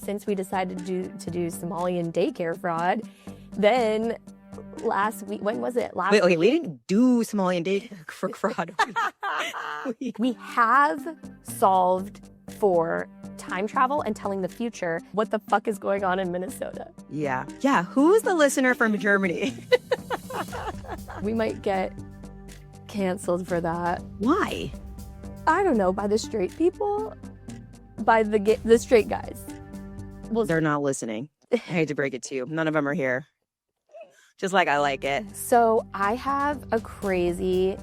since we decided to do Somali and daycare fraud, then last week, when was it? Wait, okay, we didn't do Somali and daycare for fraud. We have solved for time travel and telling the future what the fuck is going on in Minnesota. Yeah. Who's the listener from Germany? We might get canceled for that. Why? I don't know, by the straight people, by the straight guys. Well, they're not listening. I hate to break it to you. None of them are here. Just like I like it. So I have a crazy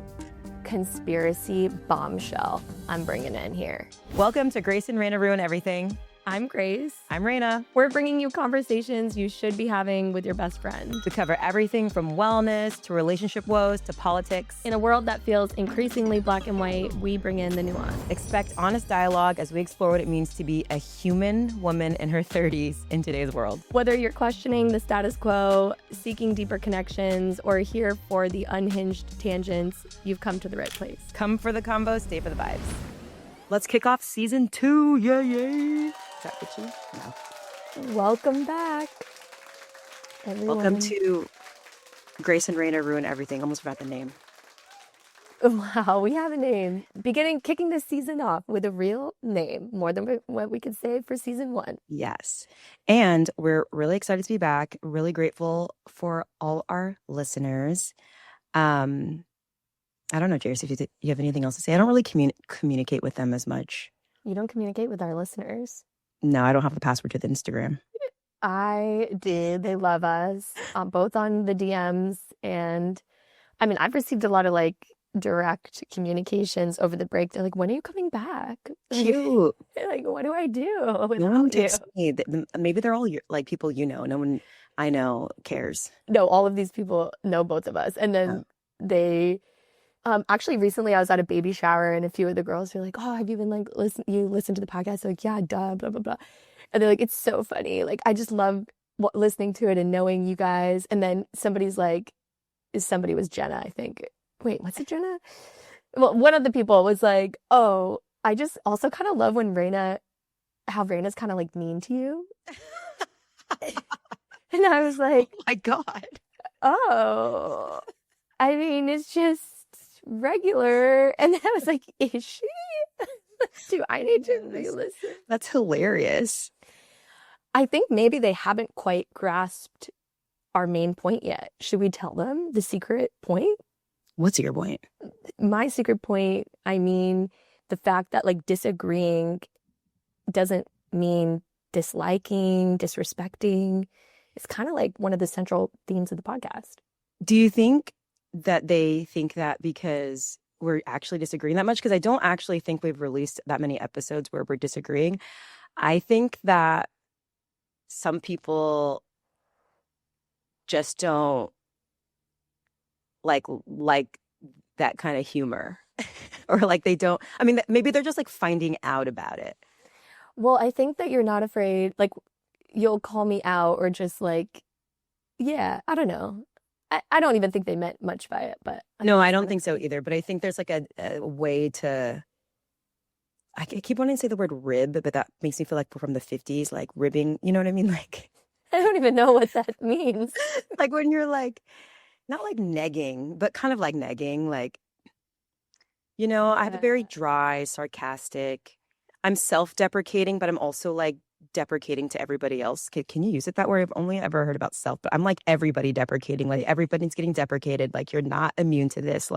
conspiracy bombshell I'm bringing in here. Welcome to Grace and Reyna Ruin Everything. I'm Grace. I'm Reyna. We're bringing you conversations you should be having with your best friend. We cover everything from wellness to relationship woes to politics. In a world that feels increasingly black and white, we bring in the nuance. Expect honest dialogue as we explore what it means to be a human woman in her 30s in today's world. Whether you're questioning the status quo, seeking deeper connections, or here for the unhinged tangents, you've come to the right place. Come for the combo, stay for the vibes. Let's kick off season 2. Yay! Is that itchy? No. Welcome back, everyone. Welcome to Grace and Reyna Ruin Everything. Almost forgot the name. Wow, we have a name. Kicking this season off with a real name, more than what we could say for season 1. Yes. And we're really excited to be back. Really grateful for all our listeners. I don't know, Jairus, if you have anything else to say. I don't really communicate with them as much. You don't communicate with our listeners? No, I don't have the password to the Instagram. I did. They love us, both on the DMs. And I mean, I've received a lot of direct communications over the break. They're like, when are you coming back? Cute. Like, what do I do without No one you? texts me. Maybe they're all people you know. No one I know cares. No, all of these people know both of us. And then they... actually, recently I was at a baby shower and a few of the girls were like, oh, have you been listen to the podcast? I'm like, yeah, duh, blah, blah, blah. And they're like, it's so funny. Like, I just love listening to it and knowing you guys. And then somebody was Jenna, I think. Wait, what's it, Jenna? Well, one of the people was like, oh, I just also kind of love when how Reyna's kind of mean to you. And I was like, oh my God. Oh, I mean, it's just regular. And then I was like, is she? Do I need to re-listen? That's hilarious. I think maybe they haven't quite grasped our main point yet. Should we tell them the secret point? What's your point? My secret point, I mean, the fact that disagreeing doesn't mean disliking, disrespecting. It's kind of one of the central themes of the podcast. Do you think that they think that because we're actually disagreeing that much? Because I don't actually think we've released that many episodes where we're disagreeing. I think that some people just don't like that kind of humor. Or they don't, I mean, maybe they're just finding out about it. Well, I think that you're not afraid, you'll call me out or just yeah, I don't know. I don't even think they meant much by it, but... No, I don't think so either. But I think there's a way to... I keep wanting to say the word rib, but that makes me feel like we're from the 50s, ribbing. You know what I mean? I don't even know what that means. When you're not negging, but kind of negging. I have a very dry, sarcastic... I'm self-deprecating, but I'm also deprecating to everybody else. Can you use it that way? I've only ever heard about self, but I'm everybody deprecating. Everybody's getting deprecated. You're not immune to this.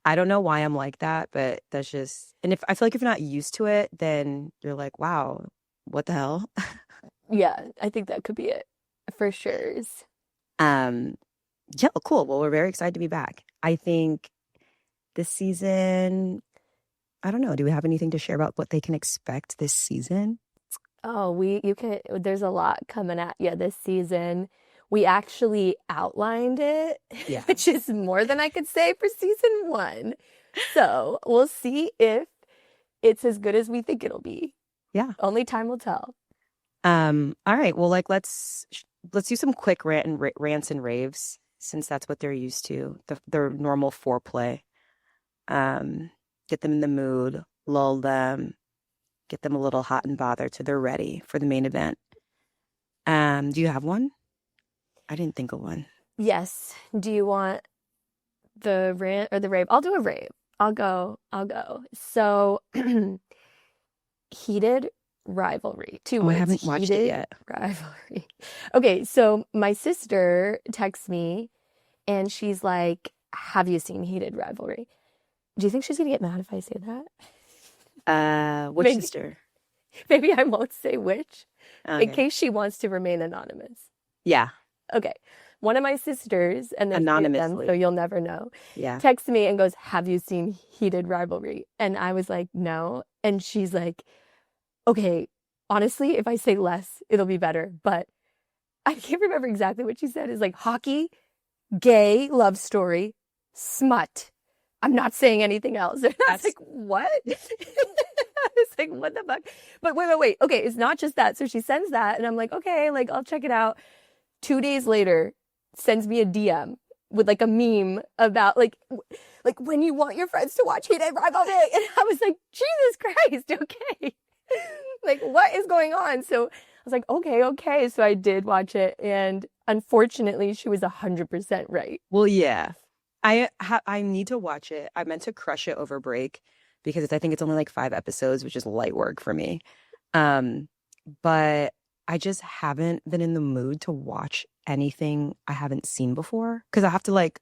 I don't know why I'm like that, but that's just, and if I feel if you're not used to it, then you're wow, what the hell? Yeah, I think that could be it for sure. Yeah, cool. Well, we're very excited to be back. I think this season, I don't know. Do we have anything to share about what they can expect this season? Oh, there's a lot coming at you this season. We actually outlined it, yeah. Which is more than I could say for season 1. So we'll see if it's as good as we think it'll be. Yeah. Only time will tell. All right. Well, let's do some quick rants and raves, since that's what they're used to, their normal foreplay. Get them in the mood, lull them, get them a little hot and bothered so they're ready for the main event. Do you have one? I didn't think of one. Yes. Do you want the rant or the rave? I'll do a rave. I'll go. So, Heated Rivalry. Two Oh, I words. haven't watched it Heated yet. Rivalry. Okay, so my sister texts me and she's like, have you seen Heated Rivalry? Do you think she's gonna get mad if I say that? Which Maybe, sister? maybe I won't say which, in Okay. case she wants to remain anonymous. Yeah, Okay. One of my sisters, and there's three of them, so anonymously. you'll never know, Yeah. texts me and goes, have you seen Heated Rivalry? And I was like, no. And she's like, okay, honestly, if I say less, it'll be better. But I can't remember exactly what she said. Is like hockey, gay, love story, smut. I'm not saying anything else. And I was That's like, what? I was like, what the fuck? But wait. Okay, it's not just that. So she sends that, and I'm like, okay, like I'll check it out. 2 days later, sends me a DM with like a meme about like when you want your friends to watch Heated Rivalry. And I was like, Jesus Christ, okay. Like, what is going on? So I was like, okay. So I did watch it, and unfortunately, she was 100% right. well, yeah. I need to watch it. I meant to crush it over break because I think it's only like 5 episodes, which is light work for me. But I just haven't been in the mood to watch anything I haven't seen before because I have to like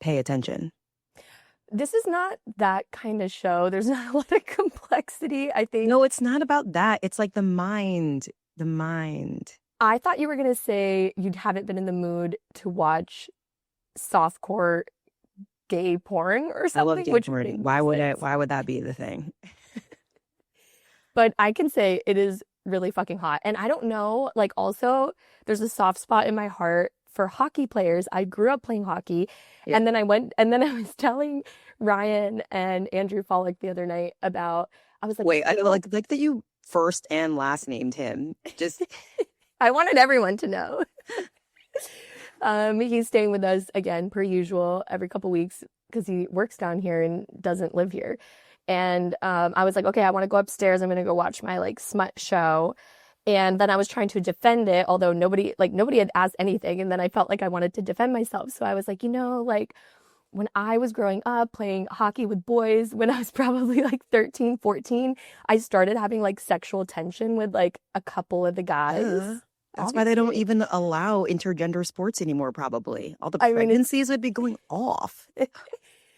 pay attention. This is not that kind of show. There's not a lot of complexity, I think. No, it's not about that. It's like the mind. The mind. I thought you were going to say you haven't been in the mood to watch softcore gay porn or I love something, gay which porn. makes Why would sense. why would that be the thing? But I can say it is really fucking hot. And I don't know, like also there's a soft spot in my heart for hockey players. I grew up playing hockey. Yeah. And then I was telling Ryan and Andrew Follick the other night about, I was like, Wait, I like that you first and last named him. Just I wanted everyone to know. He's staying with us again, per usual, every couple weeks because he works down here and doesn't live here. And I was like, okay, I want to go upstairs. I'm going to go watch my like smut show. And then I was trying to defend it, although nobody had asked anything. And then I felt like I wanted to defend myself. So I was like, like when I was growing up playing hockey with boys, when I was probably like 13, 14, I started having like sexual tension with like a couple of the guys. That's why they don't even allow intergender sports anymore, probably. All the I mean, pregnancies would be going off.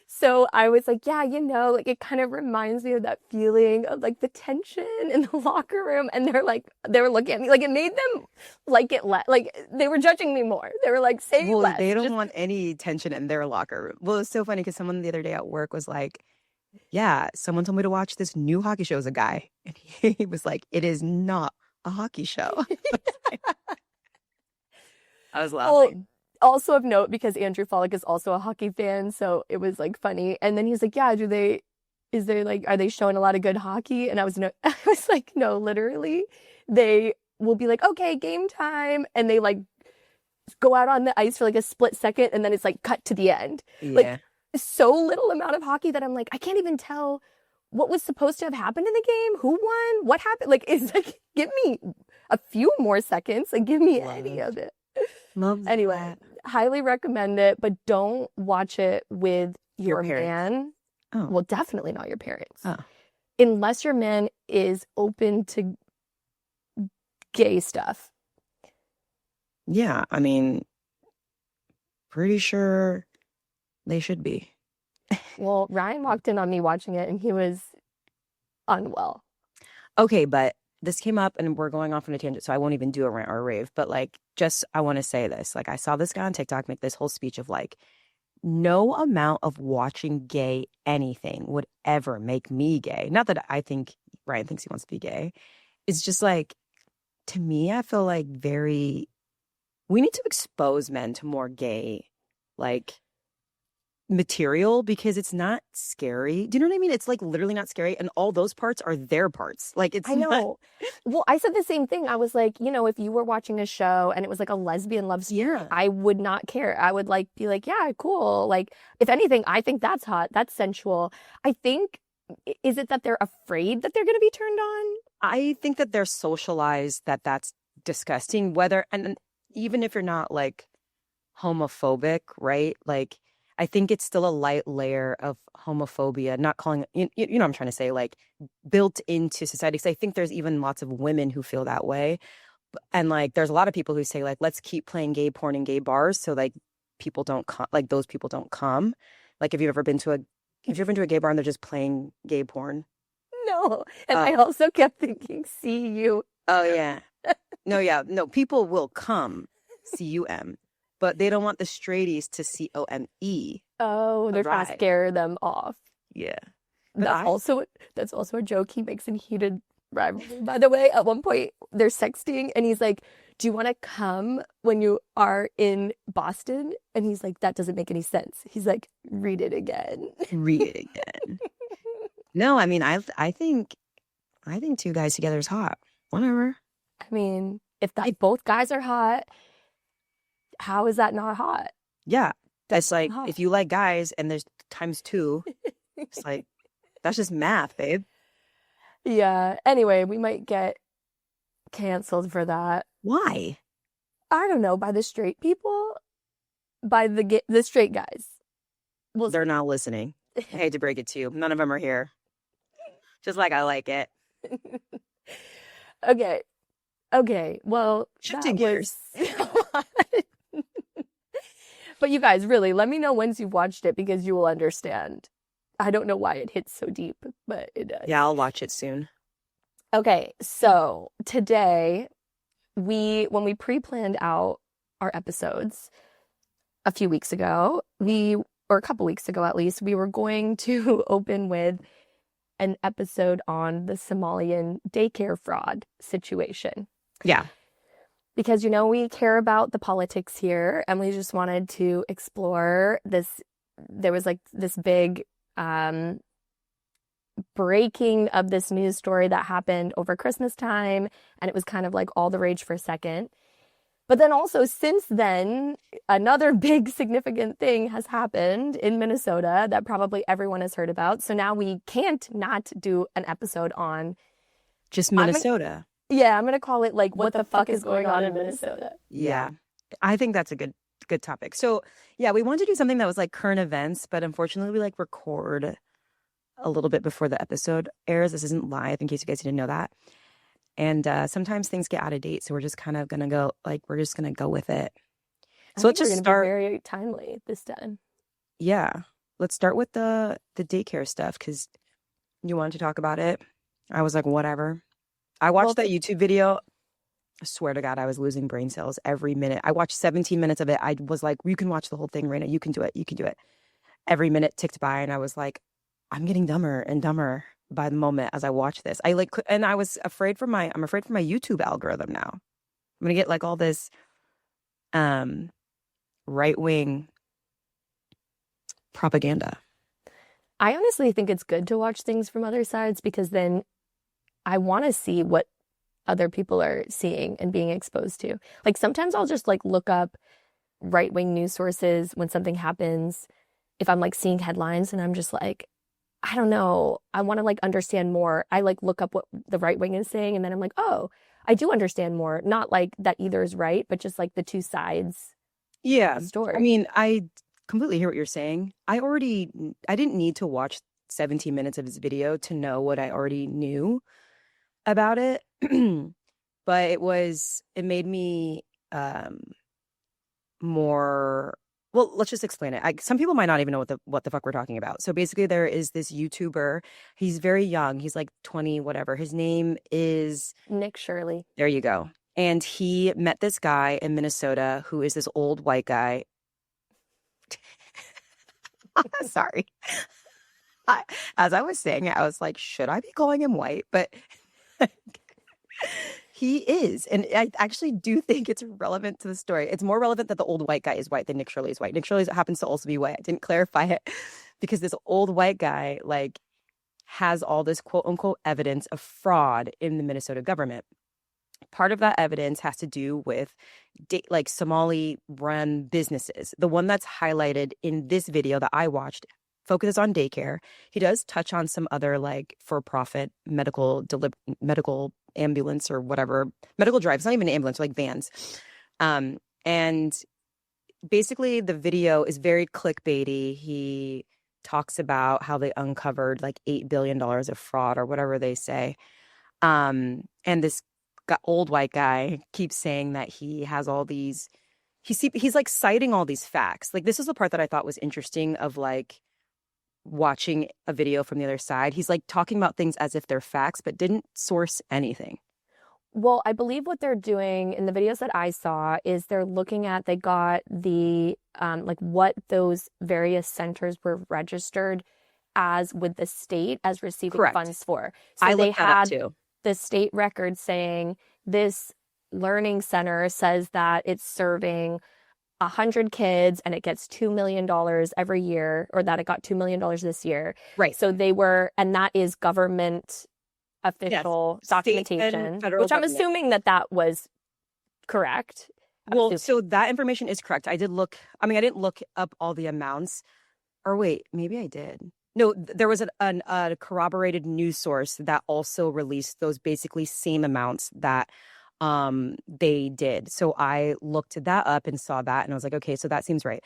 So I was like, yeah, like it kind of reminds me of that feeling of like the tension in the locker room. And they were looking at me like it made them like it like they were judging me more. They were like, say less. They don't want any tension in their locker room. Well, it's so funny because someone the other day at work was like, yeah, someone told me to watch this new hockey show as a guy. And he was like, it is not a hockey show. I was laughing. Well, also of note, because Andrew Follick is also a hockey fan, so it was like funny. And then he's like, yeah, are they showing a lot of good hockey? And I was like, no, literally. They will be like, okay, game time. And they like go out on the ice for like a split second, and then it's like cut to the end. Yeah. Like so little amount of hockey that I'm like, I can't even tell what was supposed to have happened in the game, who won, what happened. Like, it's like, give me a few more seconds, like give me any of it. Anyway, highly recommend it, but don't watch it with your man. Oh. Well, definitely not your parents. Oh. Unless your man is open to gay stuff. Yeah, I mean, pretty sure they should be. Well, Ryan walked in on me watching it and he was unwell. Okay, but this came up and we're going off on a tangent, so I won't even do a rant or a rave. But like, just I want to say this. Like, I saw this guy on TikTok make this whole speech of like, no amount of watching gay anything would ever make me gay. Not that I think Ryan thinks he wants to be gay. It's just like, to me, I feel like we need to expose men to more gay, like, material because it's not scary. Do you know what I mean? It's like literally not scary, and all those parts are their parts. Like, it's I know. Well, I said the same thing. I was like, if you were watching a show and it was like a lesbian love story, Yeah. I would not care. I would like be like, yeah, cool. Like, if anything, I think that's hot. That's sensual. I think Is it that they're afraid that they're going to be turned on? I think that they're socialized that that's disgusting, whether, and even if you're not like homophobic, right? Like, I think it's still a light layer of homophobia, not calling it, you know what I'm trying to say, like built into society. Because I think there's even lots of women who feel that way. And like, there's a lot of people who say, like, let's keep playing gay porn in gay bars so like people don't come, like those people don't come. Like, if you've ever been to a gay bar and they're just playing gay porn? No. And I also kept thinking, see you. Oh, yeah. No, yeah. No, people will come, C-U-M, but they don't want the straighties to C-O-M-E. Oh, they're trying to scare them off. Yeah. That's also a joke he makes in Heated Rivalry, by the way. At one point, they're sexting, and he's like, do you want to come when you are in Boston? And he's like, that doesn't make any sense. He's like, read it again. Read it again. No, I mean, I think two guys together is hot. Whatever. I mean, if both guys are hot, how is that not hot? Yeah. That's like, if you like guys and there's times two, it's like, that's just math, babe. Yeah. Anyway, we might get canceled for that. Why? I don't know. By the straight people? By the straight guys? Well, they're not listening. I hate to break it to you. None of them are here. Just like I like it. Okay. Well, shifting gears. But you guys, really, let me know once you've watched it because you will understand. I don't know why it hits so deep, but it does. Yeah, I'll watch it soon. Okay, so today, when we pre-planned out our episodes a few weeks ago, or a couple weeks ago at least, we were going to open with an episode on the Somalian daycare fraud situation. Yeah. Because, we care about the politics here, and we just wanted to explore this. There was like this big breaking of this news story that happened over Christmas time, and it was kind of like all the rage for a second. But then also since then, another big significant thing has happened in Minnesota that probably everyone has heard about. So now we can't not do an episode on just Minnesota. I'm going to call it like, what the fuck is going on in Minnesota? Yeah. I think that's a good topic. So yeah, we wanted to do something that was like current events, but unfortunately we like record a little bit before the episode airs. This isn't live, in case you guys didn't know that. And sometimes things get out of date, so we're just kind of gonna go, like, we're just gonna go with it. So let's just start. Be very timely this time. Yeah, let's start with the daycare stuff, because you wanted to talk about it. I was like, whatever. I watched that YouTube video. I swear to God, I was losing brain cells every minute. I watched 17 minutes of it. I was like, you can watch the whole thing, Reyna. You can do it. You can do it. Every minute ticked by, and I was like, I'm getting dumber and dumber by the moment as I watch this. And I was afraid for my YouTube algorithm now. I'm gonna get like all this right-wing propaganda. I honestly think it's good to watch things from other sides, because then I want to see what other people are seeing and being exposed to. Like, sometimes I'll just like look up right-wing news sources when something happens, if I'm like seeing headlines and I'm just like, I don't know, I want to like understand more. I like look up what the right wing is saying, and then I'm like, oh, I do understand more. Not like that either is right, but just like the two sides. Yeah. Of the story. I mean, I completely hear what you're saying. I didn't need to watch 17 minutes of his video to know what I already knew about it. But it made me more. Well, let's just explain it. Some people might not even know what the fuck we're talking about. So basically, there is this YouTuber. He's very young. He's like 20, whatever. His name is Nick Shirley. There you go. And he met this guy in Minnesota who is this old white guy. Sorry. As I was saying it, I was like, should I be calling him white? But he is. And I actually do think it's relevant to the story. It's more relevant that the old white guy is white than Nick Shirley is white. Nick Shirley happens to also be white. I didn't clarify it because this old white guy like has all this quote unquote evidence of fraud in the Minnesota government. Part of that evidence has to do with like Somali run businesses. The one that's highlighted in this video that I watched focuses on daycare. He does touch on some other like for-profit medical ambulance or whatever, medical drives, not even ambulance, like vans. And basically the video is very clickbaity. He talks about how they uncovered like $8 billion of fraud or whatever they say. And this old white guy keeps saying that he has all these, he's like citing all these facts. Like this is the part that I thought was interesting of like watching a video from the other side. He's like talking about things as if they're facts, but didn't source anything. Well, I believe what they're doing in the videos that I saw is they're looking at, they got the, like what those various centers were registered as with the state as receiving Correct. funds for. So I they looked that up had too. the state record saying this learning center says that it's serving 100 kids and it gets $2 million every year, or that it got $2 million this year. Right. So they were, and that is government official documentation, which I'm assuming that was correct. Well, so that information is correct. I didn't look up all the amounts. Or wait, maybe I did. No, there was a corroborated news source that also released those basically same amounts that they did. So I looked that up and saw that, and I was like, okay, so that seems right.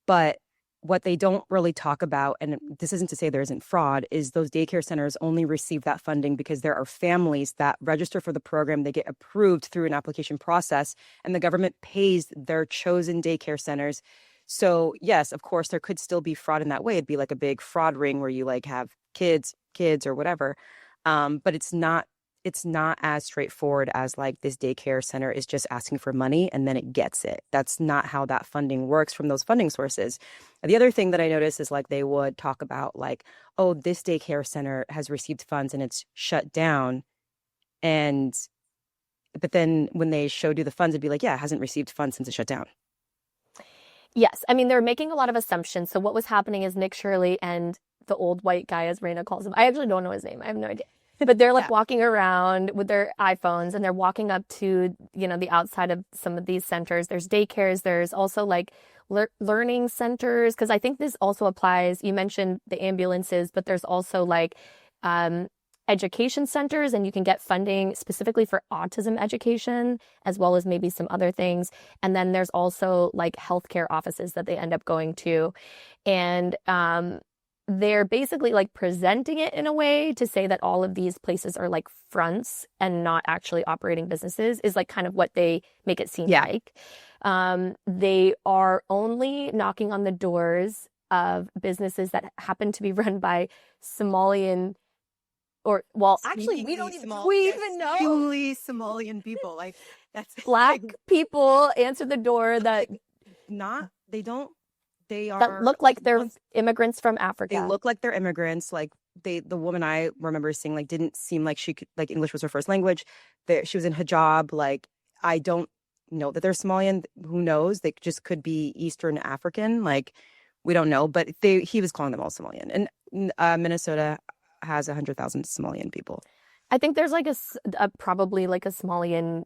But what they don't really talk about, and this isn't to say there isn't fraud, is those daycare centers only receive that funding because there are families that register for the program. They get approved through an application process, and the government pays their chosen daycare centers. So yes, of course, there could still be fraud in that way. It'd be like a big fraud ring where you like have kids or whatever. But it's not as straightforward as like this daycare center is just asking for money and then it gets it. That's not how that funding works from those funding sources. The other thing that I noticed is like they would talk about like, oh, this daycare center has received funds and it's shut down. But then when they showed you the funds, it'd be like, yeah, it hasn't received funds since it shut down. Yes. I mean, they're making a lot of assumptions. So what was happening is Nick Shirley and the old white guy, as Reyna calls him, I actually don't know his name. I have no idea. But they're like walking around with their iPhones and they're walking up to, the outside of some of these centers. There's daycares. There's also like learning centers. Because I think this also applies. You mentioned the ambulances, but there's also like education centers, and you can get funding specifically for autism education, as well as maybe some other things. And then there's also like healthcare offices that they end up going to. And they're basically like presenting it in a way to say that all of these places are like fronts and not actually operating businesses, is like kind of what they make it seem like. They are only knocking on the doors of businesses that happen to be run by Somalian, or well, actually, we don't even know. Truly Somalian people, like that's Black people answer the door that that look like they're immigrants from Africa. They look like they're immigrants. Like the woman I remember seeing, like didn't seem like she could, like English was her first language. She was in hijab. Like I don't know that they're Somalian. Who knows? They just could be Eastern African. Like we don't know. But he was calling them all Somalian. And Minnesota has 100,000 Somalian people. I think there's like a probably like a Somalian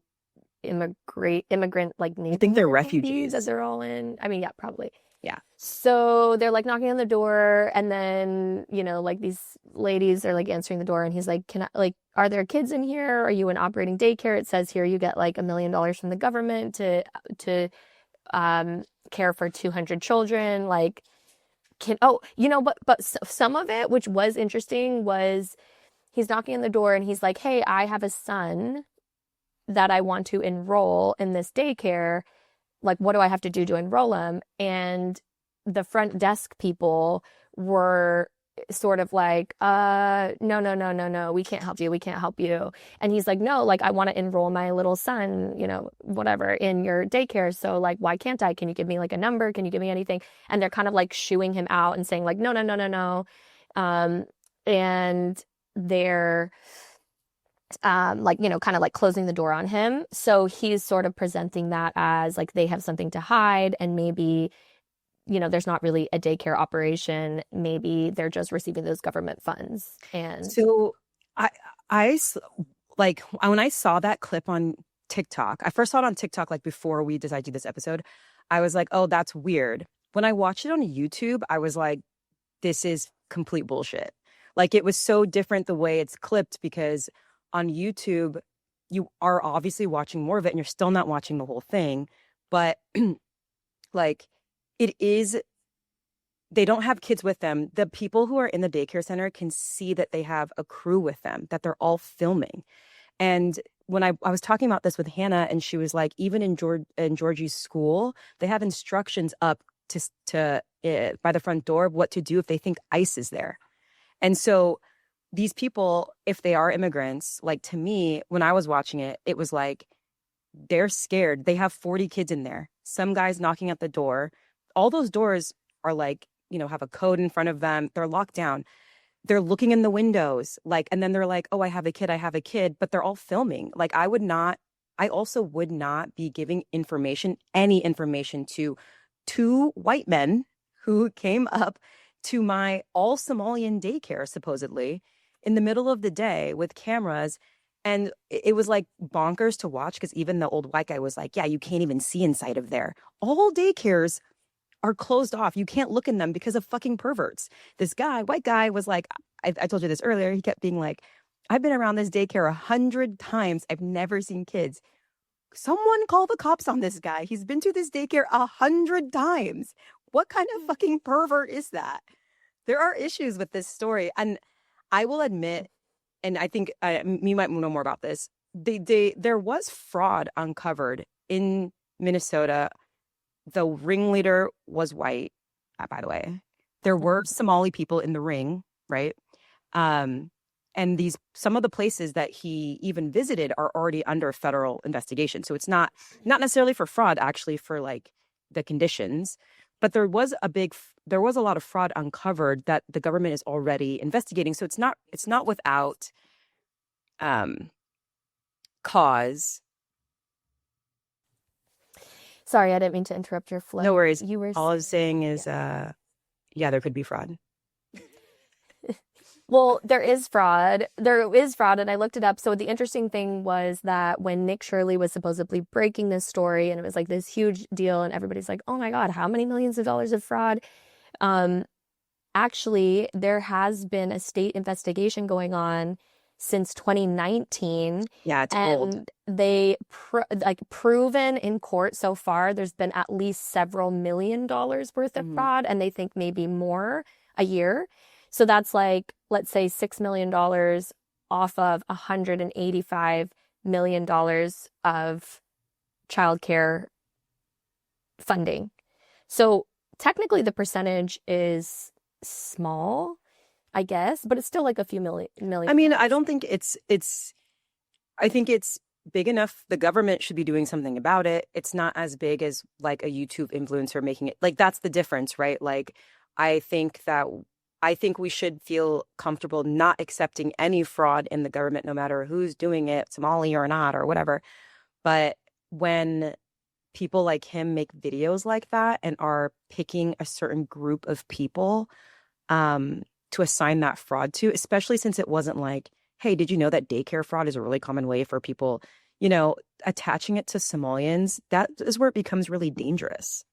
immigrant like neighborhood. I think they're refugees that they're all in. I mean, yeah, probably. Yeah. So they're like knocking on the door, and then, like these ladies are like answering the door, and he's like, are there kids in here? Are you an operating daycare? It says here you get like $1 million from the government to care for 200 children. Like, but some of it, which was interesting, was he's knocking on the door and he's like, hey, I have a son that I want to enroll in this daycare. Like, what do I have to do to enroll him? And the front desk people were sort of like, no, we can't help you. And he's like, no, like, I want to enroll my little son, whatever, in your daycare. So like, why can't I? Can you give me like a number? Can you give me anything? And they're kind of like shooing him out and saying like, no. And they're kind of like closing the door on him. So he's sort of presenting that as like they have something to hide, and maybe, there's not really a daycare operation. Maybe they're just receiving those government funds. And so I like when I saw that clip on TikTok, I first saw it on TikTok, like before we decided to do this episode, I was like, oh, that's weird. When I watched it on YouTube, I was like, this is complete bullshit. Like, it was so different the way it's clipped, because on YouTube, you are obviously watching more of it and you're still not watching the whole thing. But like, it is, they don't have kids with them. The people who are in the daycare center can see that they have a crew with them, that they're all filming. And when I was talking about this with Hannah, and she was like, even in Georgie's school, they have instructions up to by the front door of what to do if they think ICE is there. And so these people, if they are immigrants, like, to me, when I was watching it, it was like, they're scared. They have 40 kids in there. Some guy's knocking at the door. All those doors are like, have a code in front of them. They're locked down. They're looking in the windows, like, and then they're like, oh, I have a kid, but they're all filming. Like, I also would not be giving any information to two white men who came up to my all Somalian daycare, supposedly, in the middle of the day with cameras. And it was like bonkers to watch, because even the old white guy was like, yeah, you can't even see inside of there. All daycares are closed off. You can't look in them because of fucking perverts. This white guy was like, I told you this earlier, he kept being like, I've been around this daycare 100 times. I've never seen kids. Someone call the cops on this guy. He's been to this daycare 100 times. What kind of fucking pervert is that? There are issues with this story. And I will admit, and I think you might know more about this, there was fraud uncovered in Minnesota. The ringleader was white, by the way. There were Somali people in the ring, right? And some of the places that he even visited are already under federal investigation. So it's not necessarily for fraud, actually, for like the conditions. But there was a lot of fraud uncovered that the government is already investigating. So it's not without cause. Sorry, I didn't mean to interrupt your flow. No worries. All I was saying is, there could be fraud. Well, there is fraud. There is fraud, and I looked it up. So the interesting thing was that when Nick Shirley was supposedly breaking this story, and it was like this huge deal, and everybody's like, oh my God, how many millions of dollars of fraud? Actually, there has been a state investigation going on since 2019. Yeah, it's and old. They proven in court so far, there's been at least several $1 million worth of fraud, and they think maybe more a year. So that's like, let's say $6 million off of $185 million of childcare funding. So technically the percentage is small, I guess, but it's still like a few million. I mean, I don't think I think it's big enough. The government should be doing something about it. It's not as big as like a YouTube influencer making it. Like, that's the difference, right? Like, I think we should feel comfortable not accepting any fraud in the government, no matter who's doing it, Somali or not, or whatever. But when people like him make videos like that and are picking a certain group of people to assign that fraud to, especially since it wasn't like, hey, did you know that daycare fraud is a really common way for people, attaching it to Somalians, that is where it becomes really dangerous.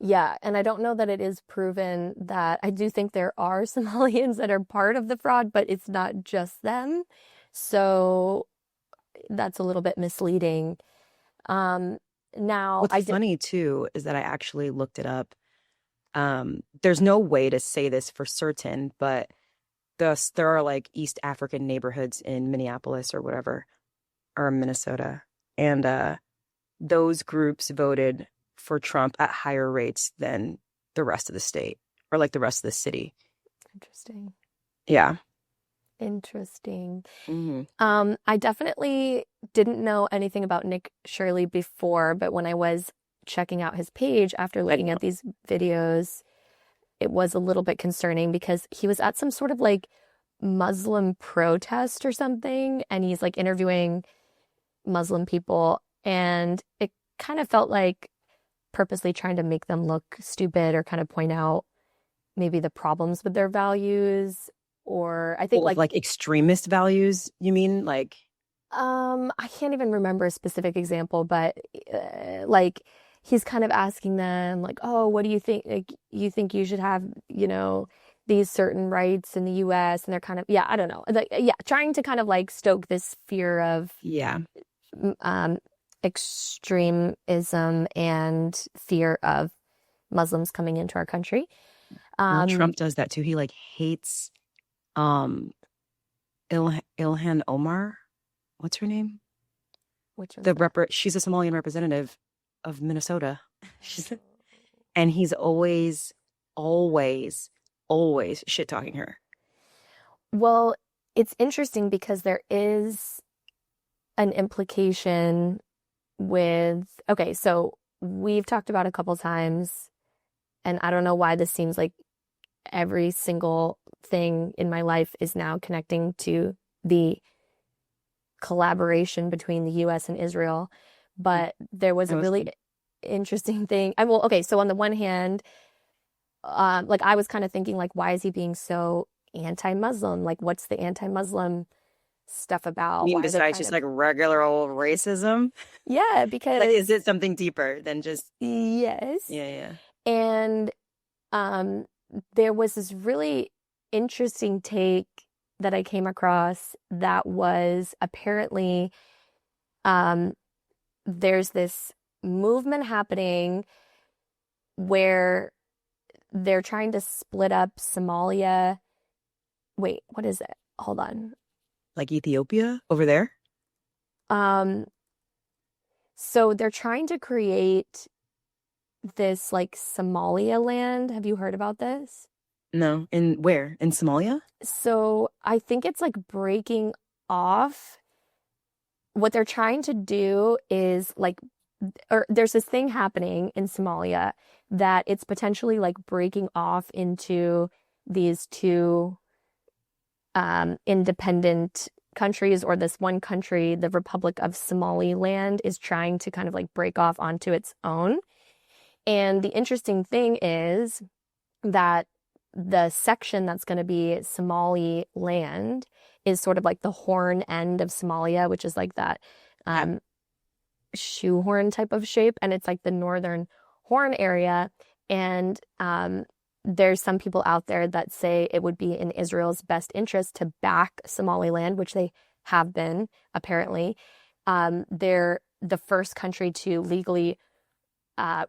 Yeah, and I don't know that it is proven that. I do think there are Somalians that are part of the fraud, but it's not just them. So that's a little bit misleading. Now, what's funny too is that I actually looked it up. There's no way to say this for certain, but there are like East African neighborhoods in Minneapolis or whatever, or Minnesota, and those groups voted for Trump at higher rates than the rest of the state, or like the rest of the city. Interesting. Yeah. Interesting. Mm-hmm. I definitely didn't know anything about Nick Shirley before, but when I was checking out his page after looking at these videos, it was a little bit concerning because he was at some sort of like Muslim protest or something, and he's like interviewing Muslim people, and it kind of felt like purposely trying to make them look stupid or kind of point out maybe the problems with their values, or I think like extremist values, you mean? Like, I can't even remember a specific example, but like he's kind of asking them like, oh, what do you think? Like, you think you should have, these certain rights in the US, and they're kind of, yeah, I don't know. Like, yeah, trying to kind of like stoke this fear of Yeah. um extremism and fear of Muslims coming into our country. Well, Um, Trump does that too. He like hates um Ilhan Omar. What's her name? which one's that? She's a Somalian representative of Minnesota. And he's always, always, always shit talking her. Well, it's interesting because there is an implication with, okay, so we've talked about a couple times, and I don't know why this seems like every single thing in my life is now connecting to the collaboration between the US and Israel. But there was I a was really interesting thing. I will, okay, so on the one hand, like I was kind of thinking like, why is he being so anti-Muslim? Like, what's the anti-Muslim stuff I about? mean, Why is it besides kind just of, like regular old racism, yeah, like, is because it something deeper than just, yes. yeah, yeah. And um, there was this really interesting take that I came across that was apparently um, there's this movement happening where they're trying to split up Somalia. Wait, what is it? Hold on. Like Ethiopia over there? Um, so they're trying to create this like Somalia land. Have you heard about this? No. In where? In Somalia? So I think it's like breaking off. What they're trying to do is like, or there's this thing happening in Somalia that it's potentially like breaking off into these two independent countries, or this one country, the Republic of Somaliland, is trying to kind of like break off onto its own. And the interesting thing is that the section that's going to be Somaliland is sort of like the horn end of Somalia, which is like that Yeah. shoehorn type of shape, and it's like the northern horn area. And there's some people out there that say it would be in Israel's best interest to back Somaliland, which they have been, apparently. They're the first country to legally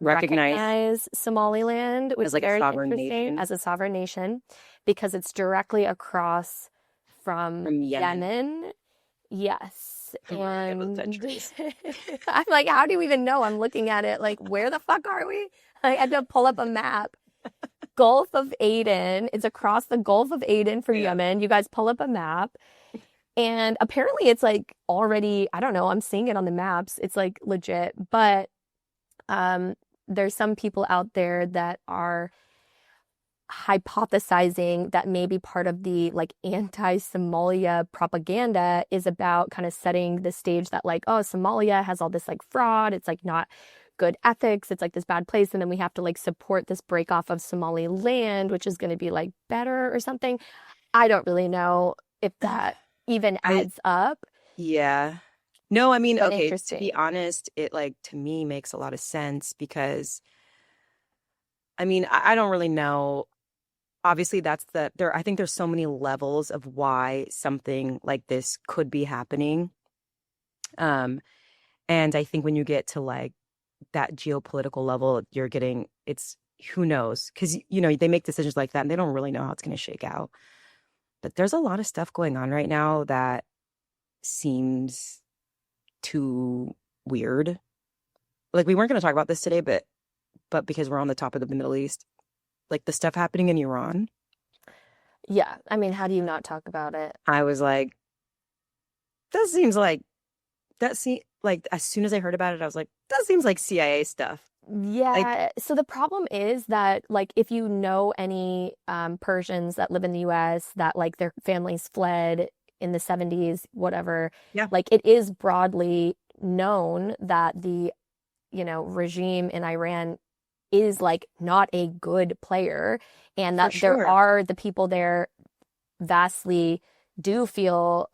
Recognize recognize Somaliland, which as is like a very sovereign interesting, nation as a sovereign nation, because it's directly across from from Yemen. Yemen. Yes. Of those And centuries. I'm like, how do you even know? I'm looking at it like, where the fuck are we? I had to pull up a map. Gulf of Aden. It's across the Gulf of Aden from Yeah. Yemen. You guys pull up a map. And apparently it's like already, I don't know, I'm seeing it on the maps. It's like legit. But um, there's some people out there that are hypothesizing that maybe part of the like anti-Somalia propaganda is about kind of setting the stage that like, oh, Somalia has all this like fraud. It's like not good ethics. It's like this bad place. And then we have to like support this break off of Somaliland, which is going to be like better or something. I don't really know if that even I adds up, Yeah. No, I mean, but okay, to be interesting. honest, it like to me makes a lot of sense because I mean, I don't really know. Obviously, that's I think there's so many levels of why something like this could be happening. Um, and I think when you get to like that geopolitical level, you're getting it's who knows? Because you know, they make decisions like that and they don't really know how it's going to shake out. But there's a lot of stuff going on right now that seems too weird. Like we weren't going to talk about this today, but because we're on the topic of the Middle East, like the stuff happening in Iran, Yeah, I mean, how do you not talk about it? I was like, that seems like that seems like as soon as I heard about it, I was like, that seems like CIA stuff. Like, Yeah, so the problem is that like if you know any Persians that live in the US that like their families fled in the 70s, whatever, yeah, like it is broadly known that the, regime in Iran is like not a good player, and for that there sure. are the people there vastly do feel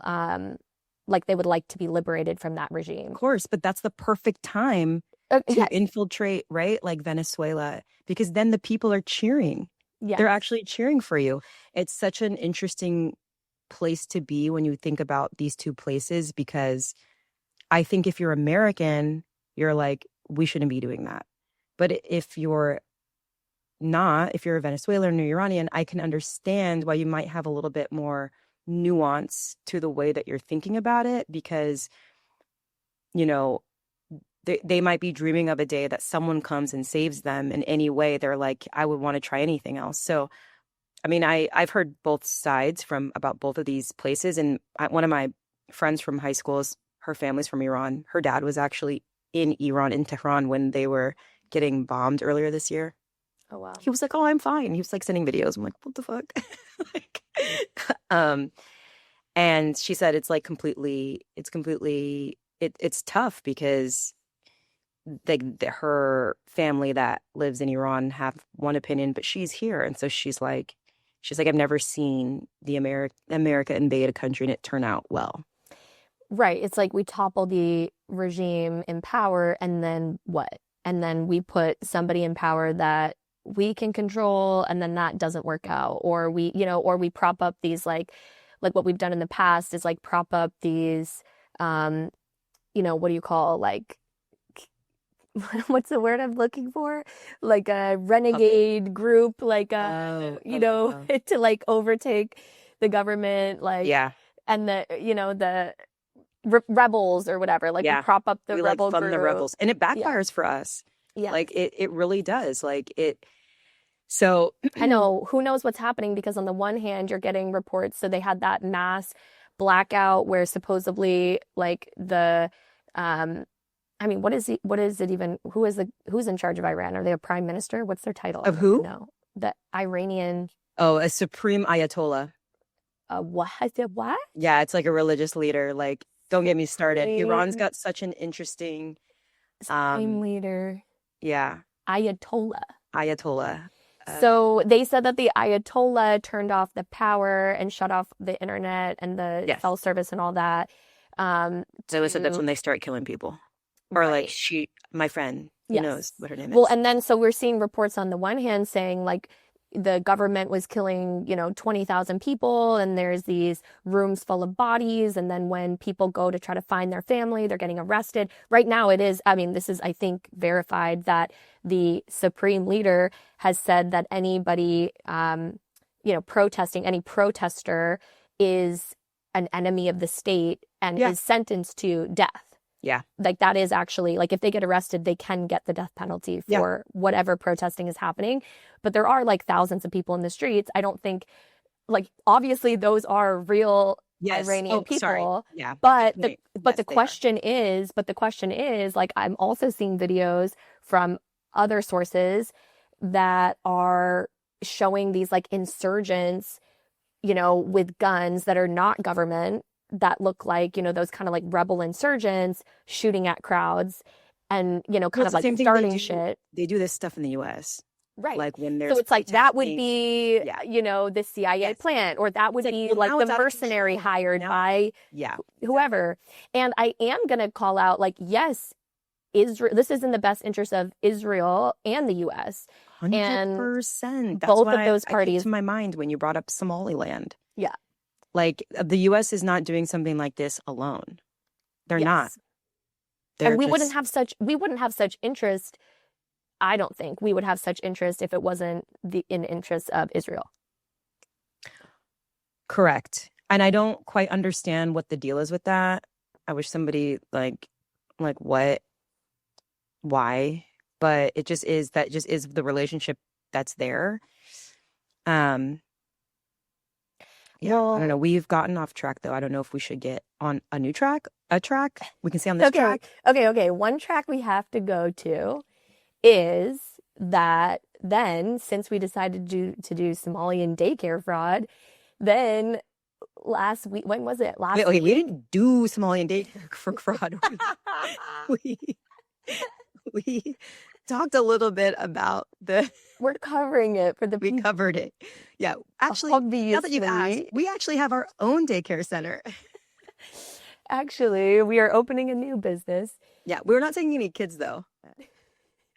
like they would like to be liberated from that Of regime. course, but that's the perfect time to Yes, infiltrate, right? Like Venezuela, because then the people are cheering. Yes. They're actually cheering for you. It's such an interesting place to be when you think about these two places, because I think if you're American, you're like, we shouldn't be doing that. But if you're not, if you're a Venezuelan or Iranian, I can understand why you might have a little bit more nuance to the way that you're thinking about it, because, you know, they might be dreaming of a day that someone comes and saves them in any way. They're like, I would want to try anything else. So, I mean, I've heard both sides from about both of these places. And one of my friends from high school, her family's from Iran. Her dad was actually in Iran, in Tehran, when they were getting bombed earlier this year. Oh, wow. He was like, oh, I'm fine. He was like sending videos. I'm like, what the fuck? Like, and she said it's tough because her family that lives in Iran have one opinion, but she's here. And so she's like, I've never seen the America invade a country and it turn out well. Right. It's like we topple the regime in power, and then what? And then we put somebody in power that we can control, and then that doesn't work out. Or we prop up these like what we've done in the past is like prop up these, what do you call, like, what's the word I'm looking for? Like a renegade group, like to like overtake the government, like, yeah. And the rebels or whatever, like we prop up the rebel fund group. the rebels, and it backfires for us. Yeah, like it really does. Like it. So I know, who knows what's happening, because on the one hand you're getting reports. So they had that mass blackout where supposedly like the I mean, what is it even? Who's in charge of Iran? Are they a prime minister? What's their title? Of who? No, the Iranian. Oh, a supreme ayatollah. What? What? Yeah, it's like a religious leader. Like, don't get me started. Iran's got such an interesting supreme leader. Yeah, Ayatollah. So they said that the Ayatollah turned off the power and shut off the internet and the cell service and all that. So they said that's when they start killing people. Or like my friend, who knows what her name is. Well, and then so we're seeing reports on the one hand saying like the government was killing, 20,000 people, and there's these rooms full of bodies. And then when people go to try to find their family, they're getting arrested. Right now it is, this is, I think, verified that the supreme leader has said that anybody, protesting, any protester is an enemy of the state and is sentenced to death. Yeah. Like that is actually, like if they get arrested, they can get the death penalty for whatever protesting is happening. But there are like thousands of people in the streets. I don't think, like, obviously those are real Iranian people. Sorry. Yeah. But the question is, like, I'm also seeing videos from other sources that are showing these like insurgents, with guns that are not government, that look like, those kind of like rebel insurgents shooting at crowds and, kind of like starting shit. They do this stuff in the US. Right. Like when there's. So it's like that would be, the CIA plant, or that would be like the mercenary hired by whoever. And I am going to call out, like, yes, Israel, this is in the best interest of Israel and the US. 100%. That's both of those parties. To my mind when you brought up Somaliland. Yeah. Like the U.S. is not doing something like this alone. They're not. And we wouldn't have such interest. I don't think we would have such interest if it wasn't in interest of Israel. Correct. And I don't quite understand what the deal is with that. I wish somebody like what, why, but it just is the relationship that's there. Well, I don't know. We've gotten off track, though. I don't know if we should get on a new track. A track we can see on this track. Okay. One track we have to go to is that then, since we decided to do Somalian daycare fraud, then last week, when was it? Last week? We didn't do Somalian daycare for fraud. we talked a little bit about the. We're covering it for the. We covered it. Yeah, actually, obviously. Now that you've asked, we actually have our own daycare center. Actually, we are opening a new business. Yeah, we're not taking any kids though.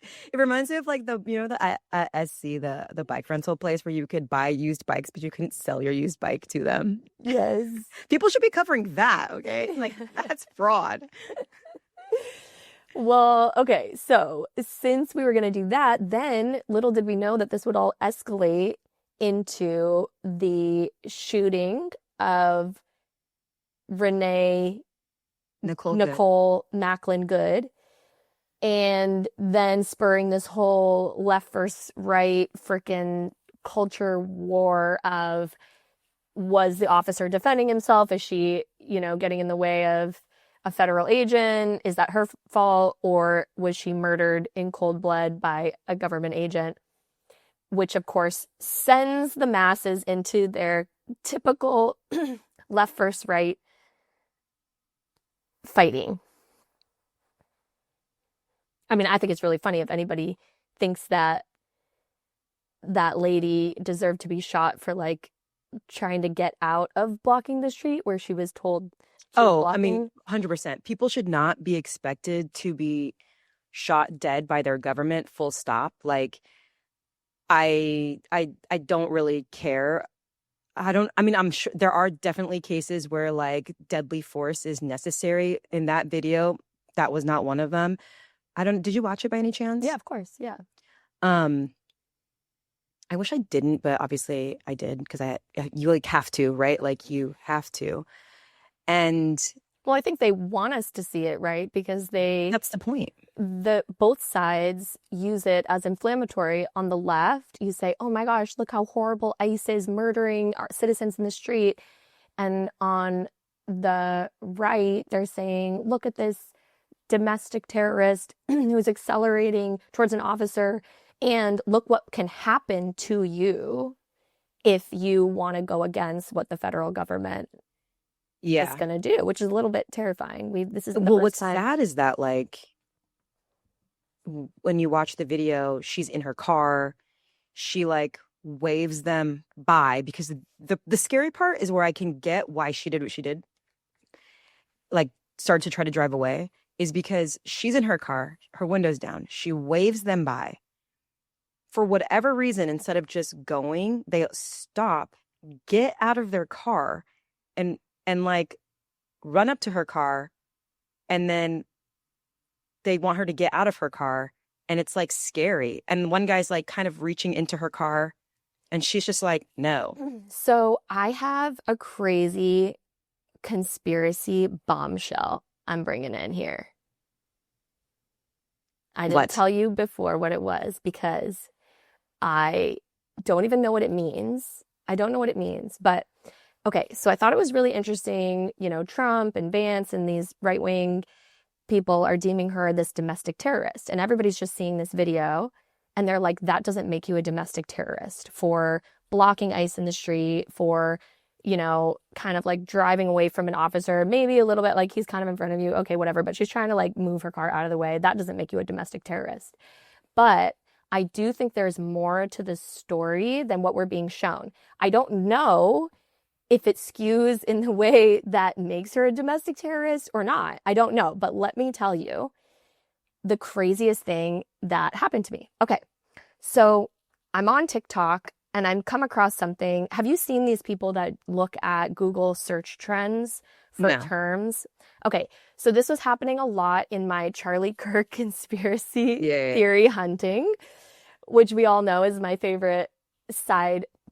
It reminds me of like the SC, the bike rental place where you could buy used bikes, but you couldn't sell your used bike to them. Yes. People should be covering that, okay? Like that's fraud. Well, okay, so since we were going to do that, then little did we know that this would all escalate into the shooting of Renee Nicole Macklin Good, and then spurring this whole left versus right freaking culture war of, was the officer defending himself? Is she, getting in the way of a federal agent? Is that her fault? Or was she murdered in cold blood by a government agent? Which, of course, sends the masses into their typical left versus right fighting. I mean, I think it's really funny if anybody thinks that that lady deserved to be shot for like trying to get out of blocking the street where she was told she was blocking. I mean, 100%. People should not be expected to be shot dead by their government, full stop. Like, I don't really care. I'm sure there are definitely cases where like deadly force is necessary. In that video, that was not one of them. Did you watch it by any chance? Yeah, of course. Yeah. I wish I didn't, but obviously I did because you like have to, right? Like you have to. And well, I think they want us to see it, right? Because that's the point. Both sides use it as inflammatory. On the left, you say, oh my gosh, look how horrible ICE is murdering our citizens in the street. And on the right, they're saying, look at this domestic terrorist who's accelerating towards an officer, and look what can happen to you if you want to go against what the federal government is going to do, which is a little bit terrifying. This is what's sad is that like when you watch the video, she's in her car, she like waves them by, because the scary part is where I can get why she did what she did, like start to try to drive away, is because she's in her car, her window's down, she waves them by. For whatever reason, instead of just going, they stop, get out of their car, and like run up to her car, and then they want her to get out of her car, and it's like scary. And one guy's like kind of reaching into her car, and she's just like, no. So I have a crazy conspiracy bombshell I'm bringing in here. I didn't tell you before what it was because I don't even know what it means. I don't know what it means, but okay. So I thought it was really interesting. Trump and Vance and these right-wing people are deeming her this domestic terrorist, and everybody's just seeing this video and they're like, that doesn't make you a domestic terrorist for blocking ICE in the street, for, kind of like driving away from an officer, maybe a little bit like he's kind of in front of you. Okay, whatever. But she's trying to like move her car out of the way. That doesn't make you a domestic terrorist. But I do think there's more to the story than what we're being shown. I don't know if it skews in the way that makes her a domestic terrorist or not. I don't know. But let me tell you the craziest thing that happened to me. Okay, so I'm on TikTok and I'm come across something. Have you seen these people that look at Google search trends for terms? Okay, so this was happening a lot in my Charlie Kirk conspiracy theory hunting, which we all know is my favorite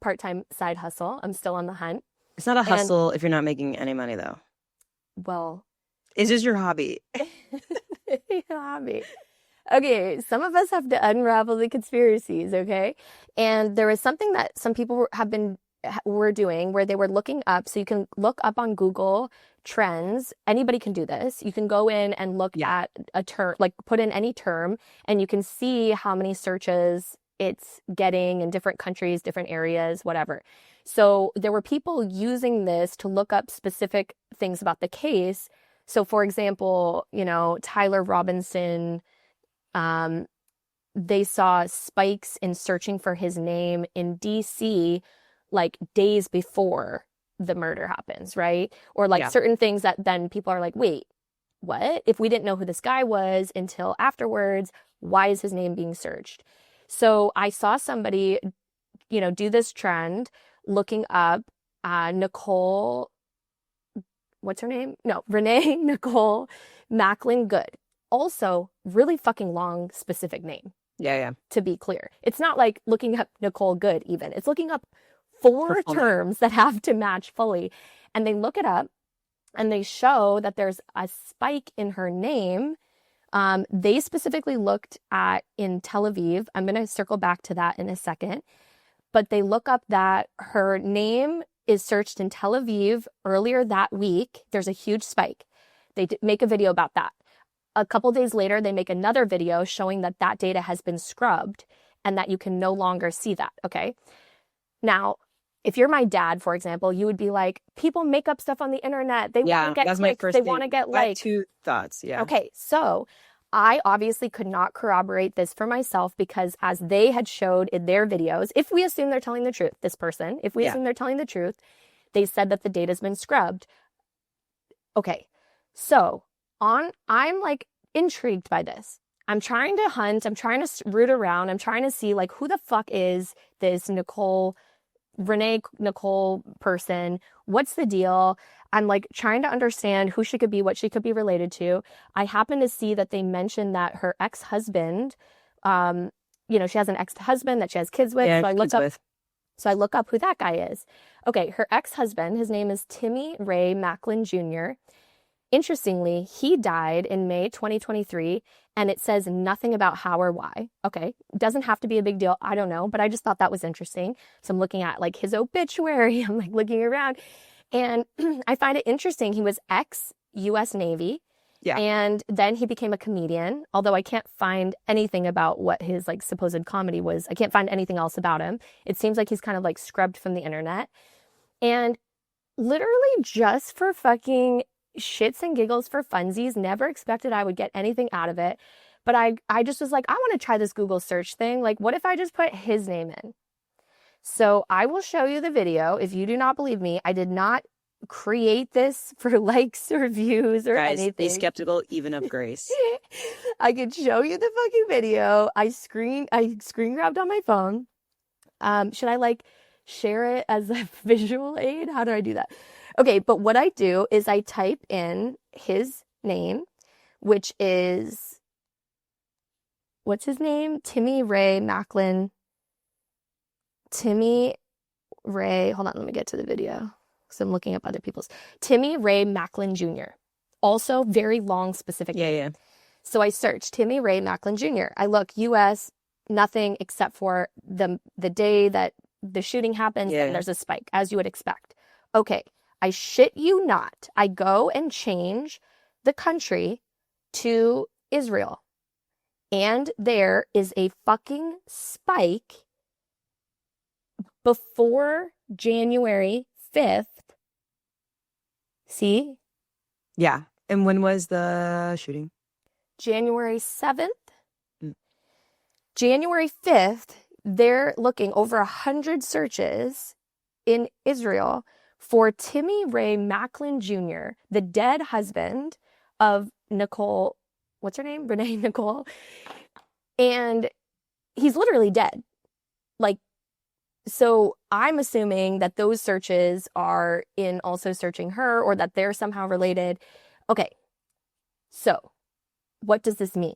part-time side hustle. I'm still on the hunt. It's not a hustle if you're not making any money, though. Well, is this your hobby? Hobby. Okay, some of us have to unravel the conspiracies, okay? And there was something that some people were doing where they were looking up. So you can look up on Google trends. Anybody can do this. You can go in and look at a term, like put in any term, and you can see how many searches it's getting in different countries, different areas, whatever. So there were people using this to look up specific things about the case. So for example, Tyler Robinson, they saw spikes in searching for his name in DC like days before the murder happens, right? Or like certain things that then people are like, wait, what? If we didn't know who this guy was until afterwards, why is his name being searched? So I saw somebody, do this trend looking up Nicole, what's her name? No, Renee Nicole Good. Also, really fucking long, specific name. Yeah. To be clear. It's not like looking up Nicole Good even. It's looking up 4 terms that have to match fully. And they look it up and they show that there's a spike in her name. They specifically looked at in Tel Aviv. I'm going to circle back to that in a second. But they look up that her name is searched in Tel Aviv earlier that week. There's a huge spike. They make a video about that. A couple days later, they make another video showing that that data has been scrubbed and that you can no longer see that, okay? Now, if you're my dad, for example, you would be like, people make up stuff on the internet. They want to get clicks. They want to get likes. 2 thoughts, yeah. Okay, so I obviously could not corroborate this for myself because as they had showed in their videos, if we assume they're telling the truth, this person, if we assume they're telling the truth, they said that the data's been scrubbed. Okay, so I'm like intrigued by this. I'm trying to hunt. I'm trying to root around. I'm trying to see like who the fuck is this Renee Nicole person? What's the deal? I'm like trying to understand who she could be, what she could be related to. I happen to see that they mentioned that her ex-husband, she has an ex-husband that she has kids with. Yeah, So I look up who that guy is. Okay, her ex-husband, his name is Timmy Ray Macklin Jr. Interestingly, he died in May 2023, and it says nothing about how or why. Okay, doesn't have to be a big deal. I don't know, but I just thought that was interesting. So I'm looking at like his obituary. I'm like looking around, and I find it interesting. He was ex-U.S. Navy, and then he became a comedian. Although I can't find anything about what his like supposed comedy was. I can't find anything else about him. It seems like he's kind of like scrubbed from the internet, and literally just for fucking shits and giggles for funsies, never expected I would get anything out of it. But I just was like, I want to try this Google search thing. Like, what if I just put his name in? So I will show you the video. If you do not believe me, I did not create this for likes or views or anything. Be skeptical even of Grace. I could show you the fucking video. I screen grabbed on my phone. Should I like share it as a visual aid? How do I do that? Okay, but what I do is I type in his name, which is, what's his name? Timmy Ray Macklin. Timmy Ray, hold on, let me get to the video because I'm looking up other people's. Timmy Ray Macklin Jr. Also very long, specific name. Yeah. So I searched Timmy Ray Macklin Jr. I look U.S., nothing except for the day that the shooting happens and there's a spike, as you would expect. Okay. I shit you not. I go and change the country to Israel. And there is a fucking spike before January 5th. See? Yeah. And when was the shooting? January 7th. January 5th, they're looking over 100 searches in Israel for Timmy Ray Macklin Jr., the dead husband of Nicole, what's her name? Renee Nicole. And he's literally dead. Like, so I'm assuming that those searches are in also searching her or that they're somehow related. Okay, so what does this mean?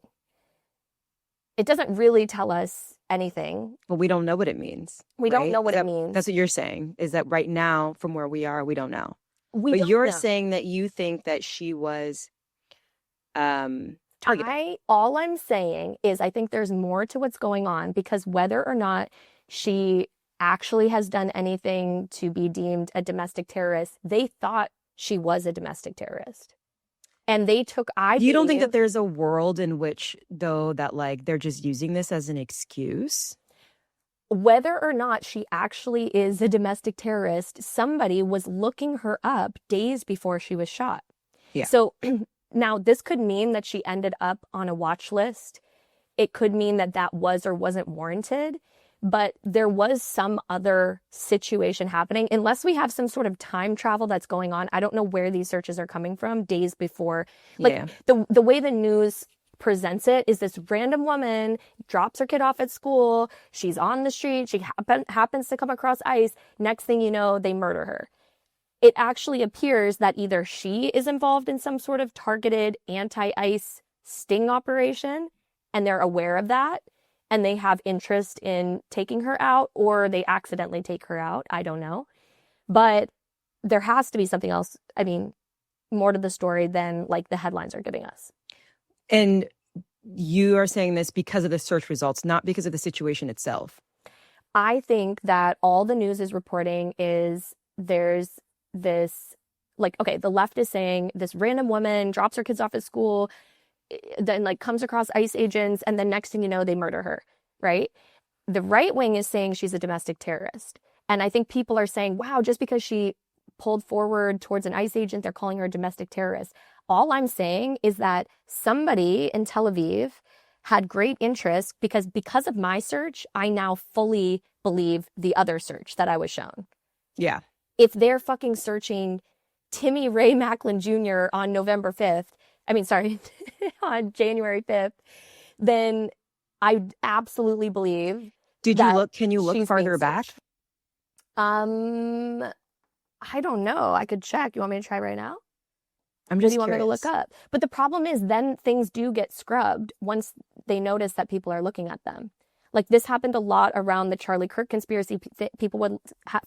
It doesn't really tell us anything. Well, we don't know what it means. We don't know what it means. That's what you're saying, is that right now, from where we are, we don't know. But you're saying that you think that she was targeted. All I'm saying is I think there's more to what's going on because whether or not she actually has done anything to be deemed a domestic terrorist, they thought she was a domestic terrorist. And they took, You don't think that there's a world in which, though, that like they're just using this as an excuse? Whether or not she actually is a domestic terrorist, somebody was looking her up days before she was shot. Yeah. So now this could mean that she ended up on a watch list. It could mean that that was or wasn't warranted. but there was some other situation happening. Unless we have some sort of time travel that's going on, I don't know where these searches are coming from days before. Like Yeah. the way the news presents it is this random woman drops her kid off at school. She's on the street. She happens to come across ICE. Next thing you know, they murder her. It actually appears that either she is involved in some sort of targeted anti-ICE sting operation, and they're aware of that, and they have interest in taking her out, or they accidentally take her out. I don't know. But there has to be something else. I mean, more to the story than like the headlines are giving us. And you are saying this because of the search results, not because of the situation itself. I think that all the news is reporting is there's this, like, okay, the left is saying this random woman drops her kids off at school, then like comes across ICE agents, and then next thing you know, they murder her, right? The right wing is saying she's a domestic terrorist. And I think people are saying, wow, just because she pulled forward towards an ICE agent, they're calling her a domestic terrorist. All I'm saying is that somebody in Tel Aviv had great interest because of my search, I now fully believe the other search that I was shown. Yeah. If they're fucking searching Timmy Ray Macklin Jr. on November 5th, on January 5th, then I absolutely believe. Can you look farther back? I don't know. I could check. You want me to try right now? I'm What just do you want me to curious. look up? But the problem is then things do get scrubbed once they notice that people are looking at them. Like this happened a lot around the Charlie Kirk conspiracy. People would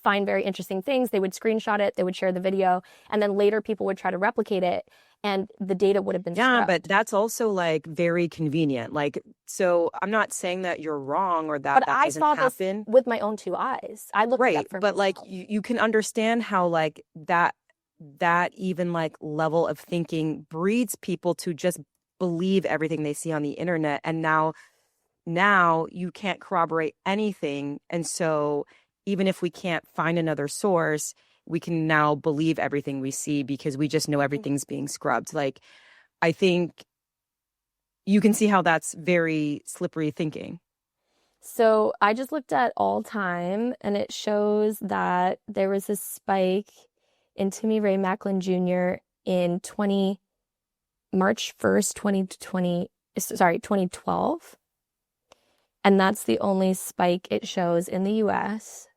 find very interesting things. They would screenshot it. They would share the video. And then later people would try to replicate it. And the data would have been scrubbed. But that's also like very convenient. Like, so I'm not saying that you're wrong or that But I saw this with my own two eyes. I looked it up for but myself. like you can understand how like that even like level of thinking breeds people to just believe everything they see on the internet. And now you can't corroborate anything. And so even if we can't find another source, we can now believe everything we see because we just know everything's being scrubbed. Like, I think you can see how that's very slippery thinking. So I just looked at all time, and it shows that there was a spike in Timmy Ray Macklin Jr. in March 1st, 2012. And that's the only spike it shows in the US.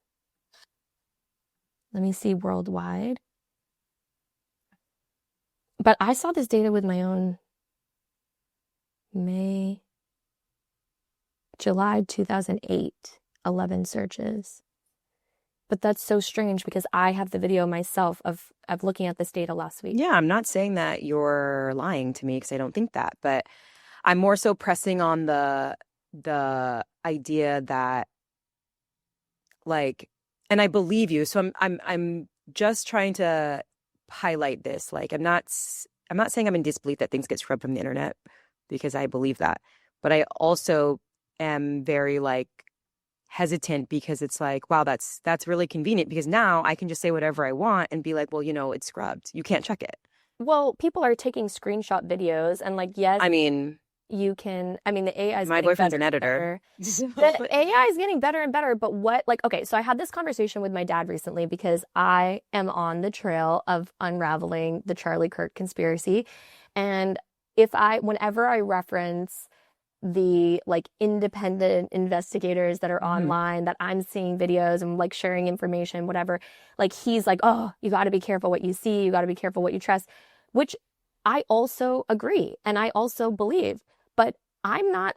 Let me see worldwide. But I saw this data with my own July 2008, 11 searches. But that's so strange because I have the video myself of looking at this data last week. Yeah, I'm not saying that you're lying to me because I don't think that, but I'm more so pressing on the idea that like, and I believe you. So I'm just trying to highlight this. Like, I'm not saying I'm in disbelief that things get scrubbed from the internet because I believe that, but I also am very like hesitant because it's like, wow, that's really convenient because now I can just say whatever I want and be like, well, it's scrubbed. You can't check it. Well, people are taking screenshot videos and like, yes, I mean, you can, the AI is my boyfriend's an editor. The AI is getting better and better, but okay, so I had this conversation with my dad recently because I am on the trail of unraveling the Charlie Kirk conspiracy. And whenever I reference the like independent investigators that are online, that I'm seeing videos and like sharing information, whatever, like he's like, oh, you got to be careful what you see. You got to be careful what you trust, which I also agree. And I also believe, but I'm not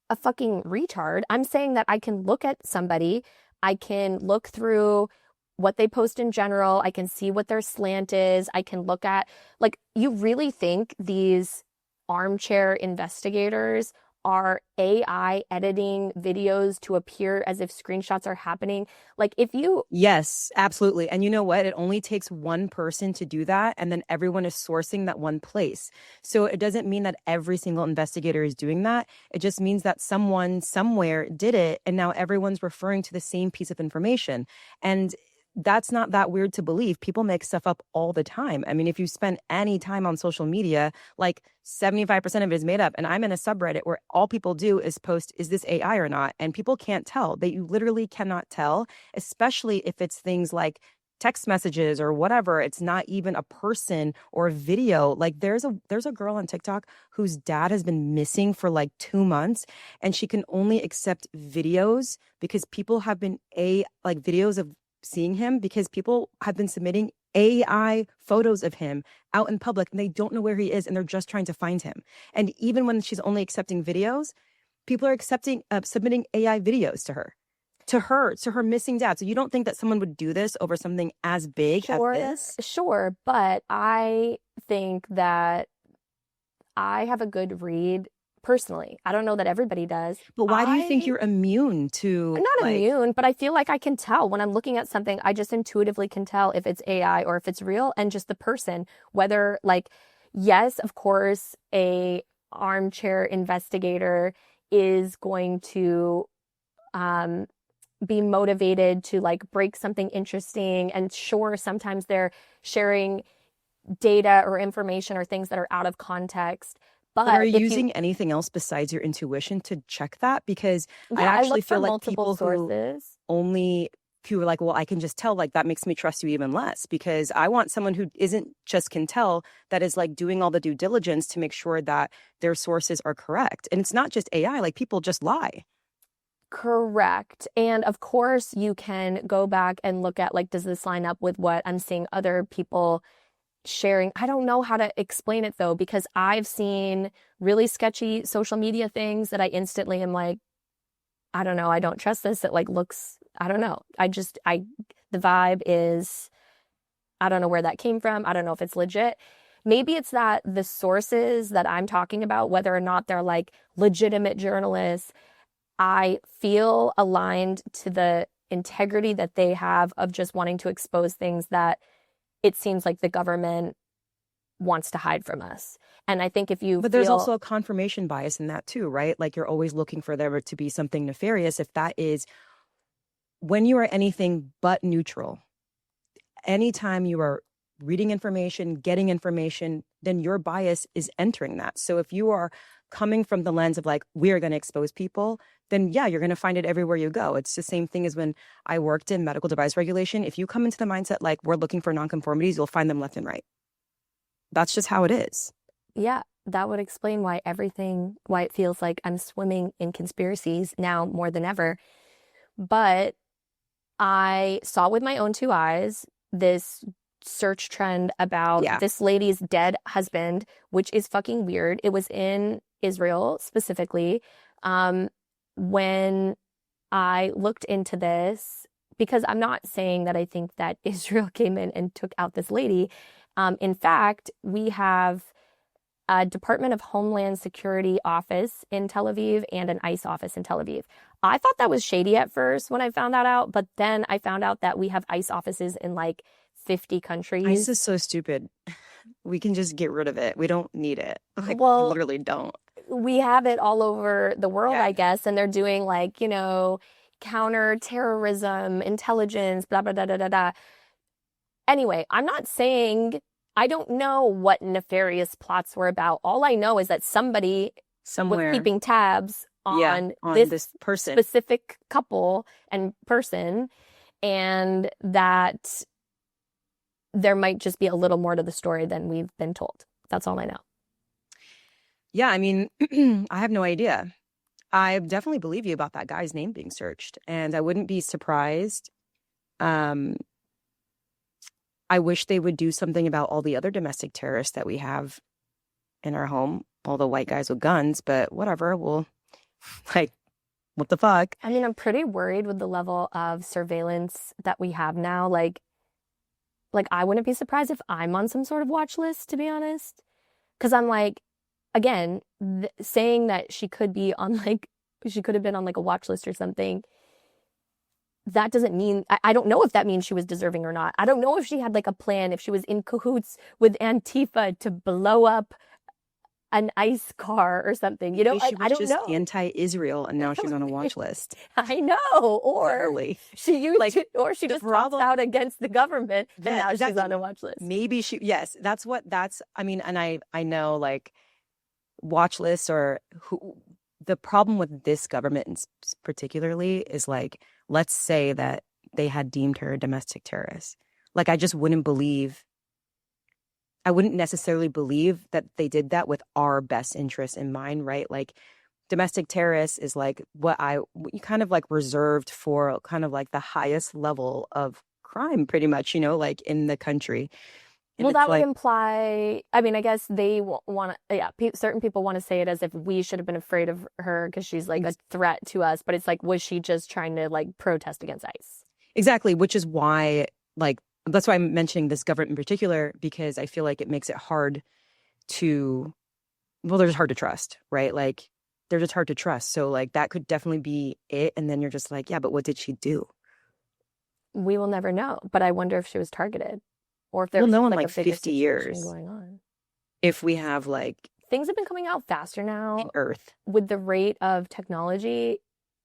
a fucking retard. I'm saying that I can look at somebody. I can look through what they post in general. I can see what their slant is. I can look at, like, you really think these armchair investigators are AI editing videos to appear as if screenshots are happening? Like Yes, absolutely. And you know what? It only takes one person to do that. And then everyone is sourcing that one place. So it doesn't mean that every single investigator is doing that. It just means that someone somewhere did it. And now everyone's referring to the same piece of information. And that's not that weird to believe. People make stuff up all the time. I mean, if you spend any time on social media, like 75% of it is made up. And I'm in a subreddit where all people do is post, is this AI or not? And people can't tell. You literally cannot tell, especially if it's things like text messages or whatever. It's not even a person or a video. Like there's a girl on TikTok whose dad has been missing for like 2 months, and she can only accept videos because people have been videos of seeing him, because people have been submitting AI photos of him out in public and they don't know where he is and they're just trying to find him. And even when she's only accepting videos, people are submitting AI videos to her missing dad. So you don't think that someone would do this over something as big as this? Sure, but I think that I have a good read personally. I don't know that everybody does. But why do you think you're immune to? I'm not immune, but I feel like I can tell when I'm looking at something. I just intuitively can tell if it's AI or if it's real, and just the person, whether yes, of course, a armchair investigator is going to be motivated to break something interesting. And sure, sometimes they're sharing data or information or things that are out of context. But are you using anything else besides your intuition to check that? Because I actually feel like people who are like, well, I can just tell, that makes me trust you even less, because I want someone who isn't just can tell, that is doing all the due diligence to make sure that their sources are correct. And it's not just AI, people just lie. Correct. And of course you can go back and look at does this line up with what I'm seeing other people sharing? I don't know how to explain it though, because I've seen really sketchy social media things that I instantly am like, I don't know, I don't trust this. It looks, I don't know. The vibe is, I don't know where that came from. I don't know if it's legit. Maybe it's that the sources that I'm talking about, whether or not they're legitimate journalists, I feel aligned to the integrity that they have of just wanting to expose things that it seems like the government wants to hide from us. And I think But there's also a confirmation bias in that too, right? You're always looking for there to be something nefarious. If that is, when you are anything but neutral, anytime you are reading information, getting information, then your bias is entering that. So if you are coming from the lens of we are going to expose people, then yeah, you're going to find it everywhere you go. It's the same thing as when I worked in medical device regulation. If you come into the mindset we're looking for nonconformities, you'll find them left and right. That's just how it is. Yeah, that would explain why it feels like I'm swimming in conspiracies now more than ever. But I saw with my own 2 eyes this search trend about this lady's dead husband, which is fucking weird. It was in Israel specifically. When I looked into this, because I'm not saying that I think that Israel came in and took out this lady. In fact, we have a Department of Homeland Security office in Tel Aviv and an ICE office in Tel Aviv. I thought that was shady at first when I found that out, but then I found out that we have ICE offices in 50 countries. ICE is so stupid. We can just get rid of it. We don't need it. Well, literally don't. We have it all over the world, I guess, and they're doing counter-terrorism, intelligence, blah, blah, blah, blah, blah, blah. Anyway, I'm not saying, I don't know what nefarious plots were about. All I know is that somebody was keeping tabs on this person, specific couple and person, and that there might just be a little more to the story than we've been told. That's all I know. Yeah, I mean, I have no idea. I definitely believe you about that guy's name being searched, and I wouldn't be surprised. I wish they would do something about all the other domestic terrorists that we have in our home, all the white guys with guns, but whatever, we'll, what the fuck? I mean, I'm pretty worried with the level of surveillance that we have now. I wouldn't be surprised if I'm on some sort of watch list, to be honest. Because I'm again, saying that she could be on she could have been on a watch list or something, that doesn't mean, I don't know if that means she was deserving or not. I don't know if she had a plan, if she was in cahoots with Antifa to blow up an ICE car or something. You know, Maybe like she I was don't just know. anti-Israel and now she's on a watch list. I know. Or Literally. she used Like, or she the just talks problem, out against the government and yeah, now she's exactly. on a watch list. Maybe yes, I mean, and I know like watch lists or who the problem with this government particularly is like, let's say that they had deemed her a domestic terrorist. Like, I wouldn't necessarily believe that they did that with our best interest in mind, right? Like, domestic terrorist is like what kind of like reserved for kind of like the highest level of crime, pretty much, like in the country. And Well, it's that would like, imply, I mean, I guess they want to, yeah, certain people want to say it as if we should have been afraid of her because she's like a threat to us. But it's like, was she just trying to like protest against ICE? exactly, which is why, like, that's why I'm mentioning this government in particular, because I feel like it makes it hard to, well, they're just hard to trust, right? Like, they're just hard to trust. So, like, that could definitely be it. And then you're just like, yeah, but what did she do? We will never know. But I wonder if she was targeted or if We'll there's know in like a like bigger 50 situation years going on. if we have like Things have been coming out faster now Earth. with the rate of technology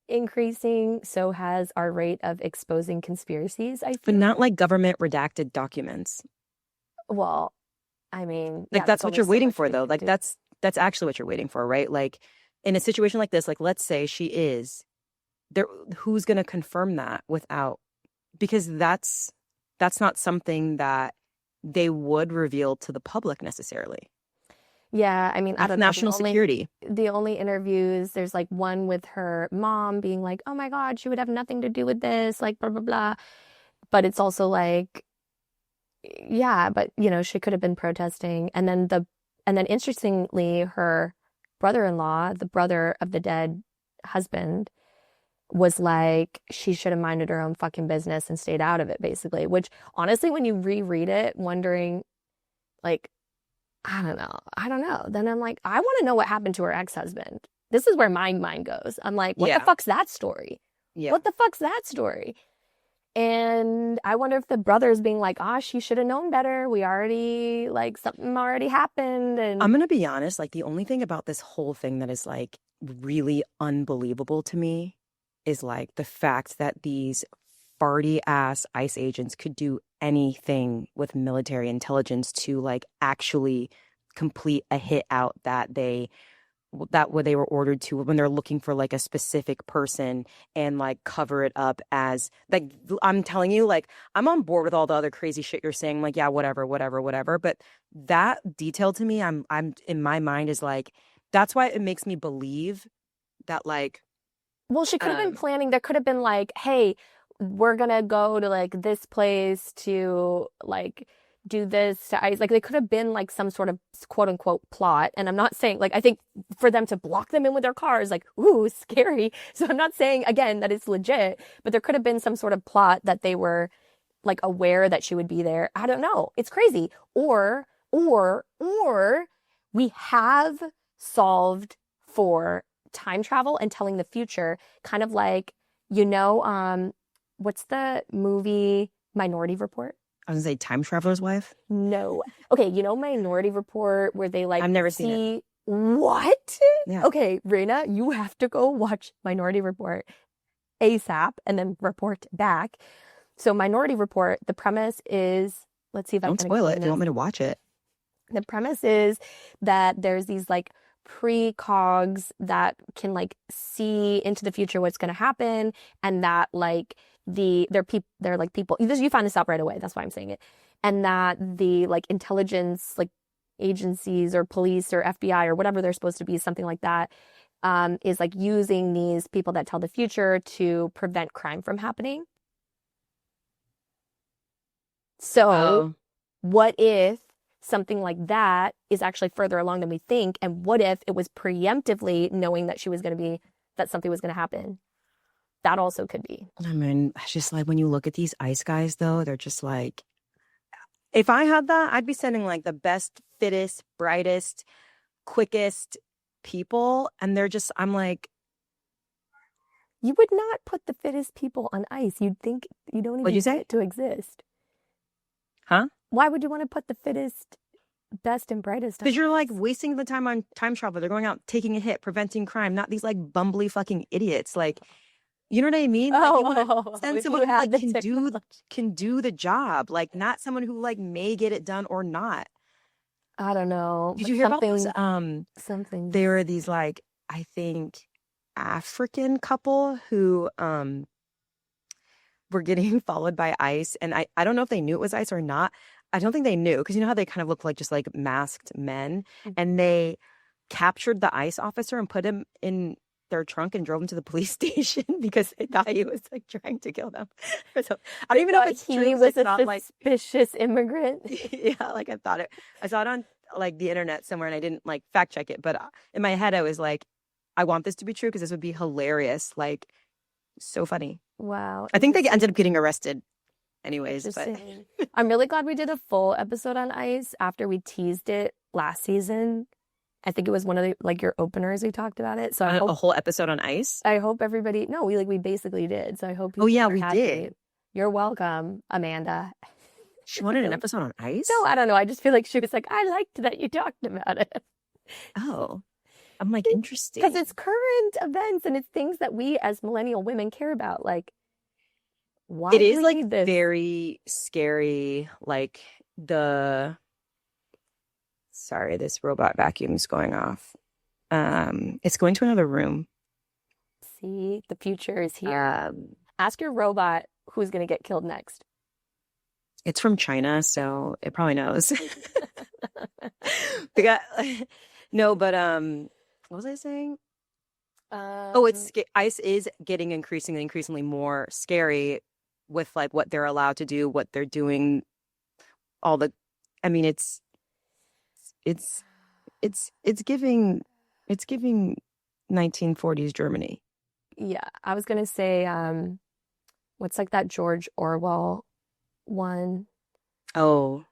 increasing. So has our rate of exposing conspiracies, I feel. But not like government redacted documents. Well, I mean, Like, yeah, that's there's what only you're so waiting much for, they though. can Like, do. that's actually what you're waiting for, right? Like, in a situation like this, like, let's say she is there, who's going to confirm that without, because that's not something that they would reveal to the public necessarily. Yeah, I mean, I That's don't know. national security. The only interviews, there's like one with her mom being like, "Oh my God, she would have nothing to do with this," like blah blah blah. But it's also like, yeah, but you know, she could have been protesting. And then interestingly, her brother-in-law, the brother of the dead husband, was like, she should have minded her own fucking business and stayed out of it, basically. Which honestly, when you reread it, wondering like, I don't know. Then I'm like, I want to know what happened to her ex-husband. This is where my mind goes. I'm like, what the Yeah. fuck's that story? Yeah. What the fuck's that story? And I wonder if the brother's being like, ah, she should have known better. We already, like, something already happened. And I'm going to be honest, like, the only thing about this whole thing that is like really unbelievable to me is like the fact that these farty ass ICE agents could do anything with military intelligence to like actually complete a hit out that what they were ordered to when they're looking for like a specific person and like cover it up as like, I'm telling you, like, I'm on board with all the other crazy shit you're saying, like, yeah, whatever, but that detail to me, I'm in my mind is like, that's why it makes me believe that, like, well, she could have been planning. There could have been like, hey, we're gonna go to like this place to like do this to ICE. Like they could have been like some sort of quote unquote plot. And I'm not saying like I think for them to block them in with their cars, like, ooh, scary. So I'm not saying again that it's legit, but there could have been some sort of plot that they were like aware that she would be there. I don't know. It's crazy. Or we have solved for time travel and telling the future, kind of like, what's the movie Minority Report? I was gonna say Time Traveler's Wife. No. Okay, you know Minority Report where they like I've never seen it. What? Yeah. Okay, Reyna, you have to go watch Minority Report ASAP and then report back. So Minority Report, the premise is, let's see if I can Don't spoil it explain if you want this. me to watch it. The premise is that there's these like precogs that can like see into the future what's going to happen, and that like they're like people. You find this out right away. That's why I'm saying it. And that the like intelligence like agencies or police or FBI or whatever they're supposed to be, something like that, is like using these people that tell the future to prevent crime from happening. So, what if something like that is actually further along than we think? And what if it was preemptively knowing that that something was going to happen? That also could be. I mean, it's just like when you look at these ICE guys, though, they're just like, if I had that, I'd be sending like the best, fittest, brightest, quickest people. And I'm like, You would not put the fittest people on ICE. You'd think you don't even what'd you say? fit to exist. Huh? Why would you want to put the fittest best and brightest. Because you're like wasting the time on time travel. They're going out taking a hit, preventing crime, not these like bumbly fucking idiots. Like, you know what I mean? Like, you want to send someone who like can do the job, like not someone who like may get it done or not. I don't know. Did you hear about this? Something. There were these like, I think, African couple who were getting followed by ICE, and I don't know if they knew it was ICE or not. I don't think they knew, because you know how they kind of look like just like masked men, and they captured the ICE officer and put him in their trunk and drove him to the police station because they thought he was like trying to kill them. So, I don't even know if it's true. He was a suspicious immigrant. Yeah, like I saw it on like the internet somewhere, and I didn't like fact check it, but in my head I was like, I want this to be true because this would be hilarious. Like, so funny. Wow. I think they ended up getting arrested anyways. But I'm really glad we did a full episode on ICE after we teased it last season. I think it was one of the, like, your openers, we talked about it. So I hope, a whole episode on ICE? I hope everybody, no, we basically did. So I hope we did. You're welcome, Amanda. She wanted an episode on ICE? No, I don't know. I just feel like she was like, I liked that you talked about it. Oh, I'm like, interesting. Because it's current events and it's things that we as millennial women care about. Like, why it is like this? Very scary. Like sorry, this robot vacuum's going off. It's going to another room. See, the future is here. Ask your robot who's going to get killed next. It's from China, so it probably knows. No, but what was I saying? ICE is getting increasingly more scary with like what they're allowed to do, what they're doing, I mean, it's giving 1940s Germany. Yeah, I was gonna say, what's like that George Orwell one? Oh,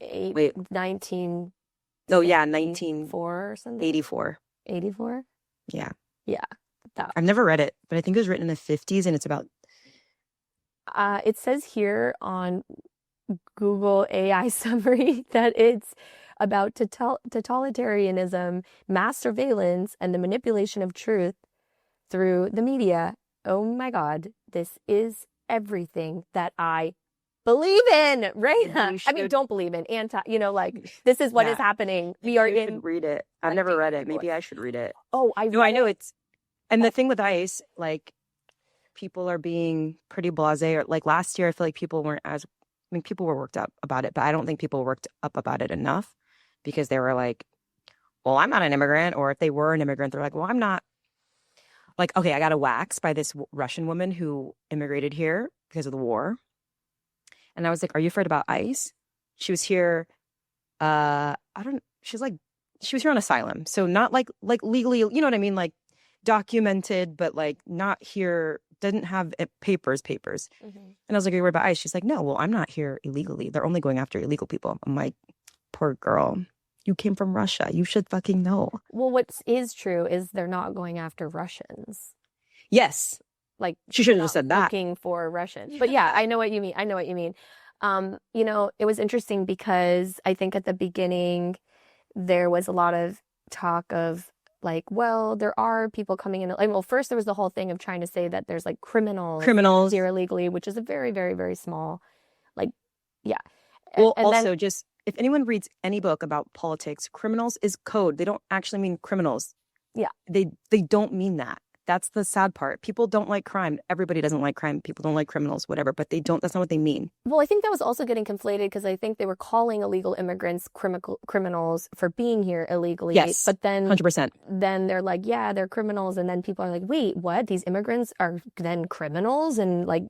wait, 19. Oh yeah, 1904 or something. 84. 84. Yeah. I've never read it, but I think it was written in the 50s, and it's about. It says here on Google AI summary that it's about totalitarianism, mass surveillance, and the manipulation of truth through the media. Oh my God, this is everything that I believe in, Reyna. I mean, don't believe in, like, this is what is happening. We are in. Read it. I've never read it. Maybe I should read it. Oh, I know it's. And the thing with ICE, like, people are being pretty blasé. Or like last year, I feel like people weren't people were worked up about it, but I don't think people were worked up about it enough, because they were like, well, I'm not an immigrant. Or if they were an immigrant, they're like, well, I'm not. Like, okay, I got a wax by this Russian woman who immigrated here because of the war. And I was like, are you afraid about ICE? She was here. She was here on asylum. So not like legally, you know what I mean? Like documented, but like not here, didn't have papers. Mm-hmm. And I was like, are you worried about ICE? She's like, no, well, I'm not here illegally. They're only going after illegal people. I'm like, poor girl. You came from Russia. You should fucking know. Well, what is true is they're not going after Russians. Yes. Like, she should have just said that. Looking for Russians. But yeah, I know what you mean. It was interesting because I think at the beginning there was a lot of talk of like, well, there are people coming in. Like, well, first there was the whole thing of trying to say that there's like criminals here illegally, which is a very, very, very small, like, yeah. Well, and also just if anyone reads any book about politics, criminals is code. They don't actually mean criminals. Yeah. They don't mean that. That's the sad part. People don't like crime. Everybody doesn't like crime. People don't like criminals, whatever, but that's not what they mean. Well, I think that was also getting conflated because I think they were calling illegal immigrants criminals for being here illegally. Yes, but then 100%. Then they're like, yeah, they're criminals. And then people are like, wait, what? These immigrants are then criminals and like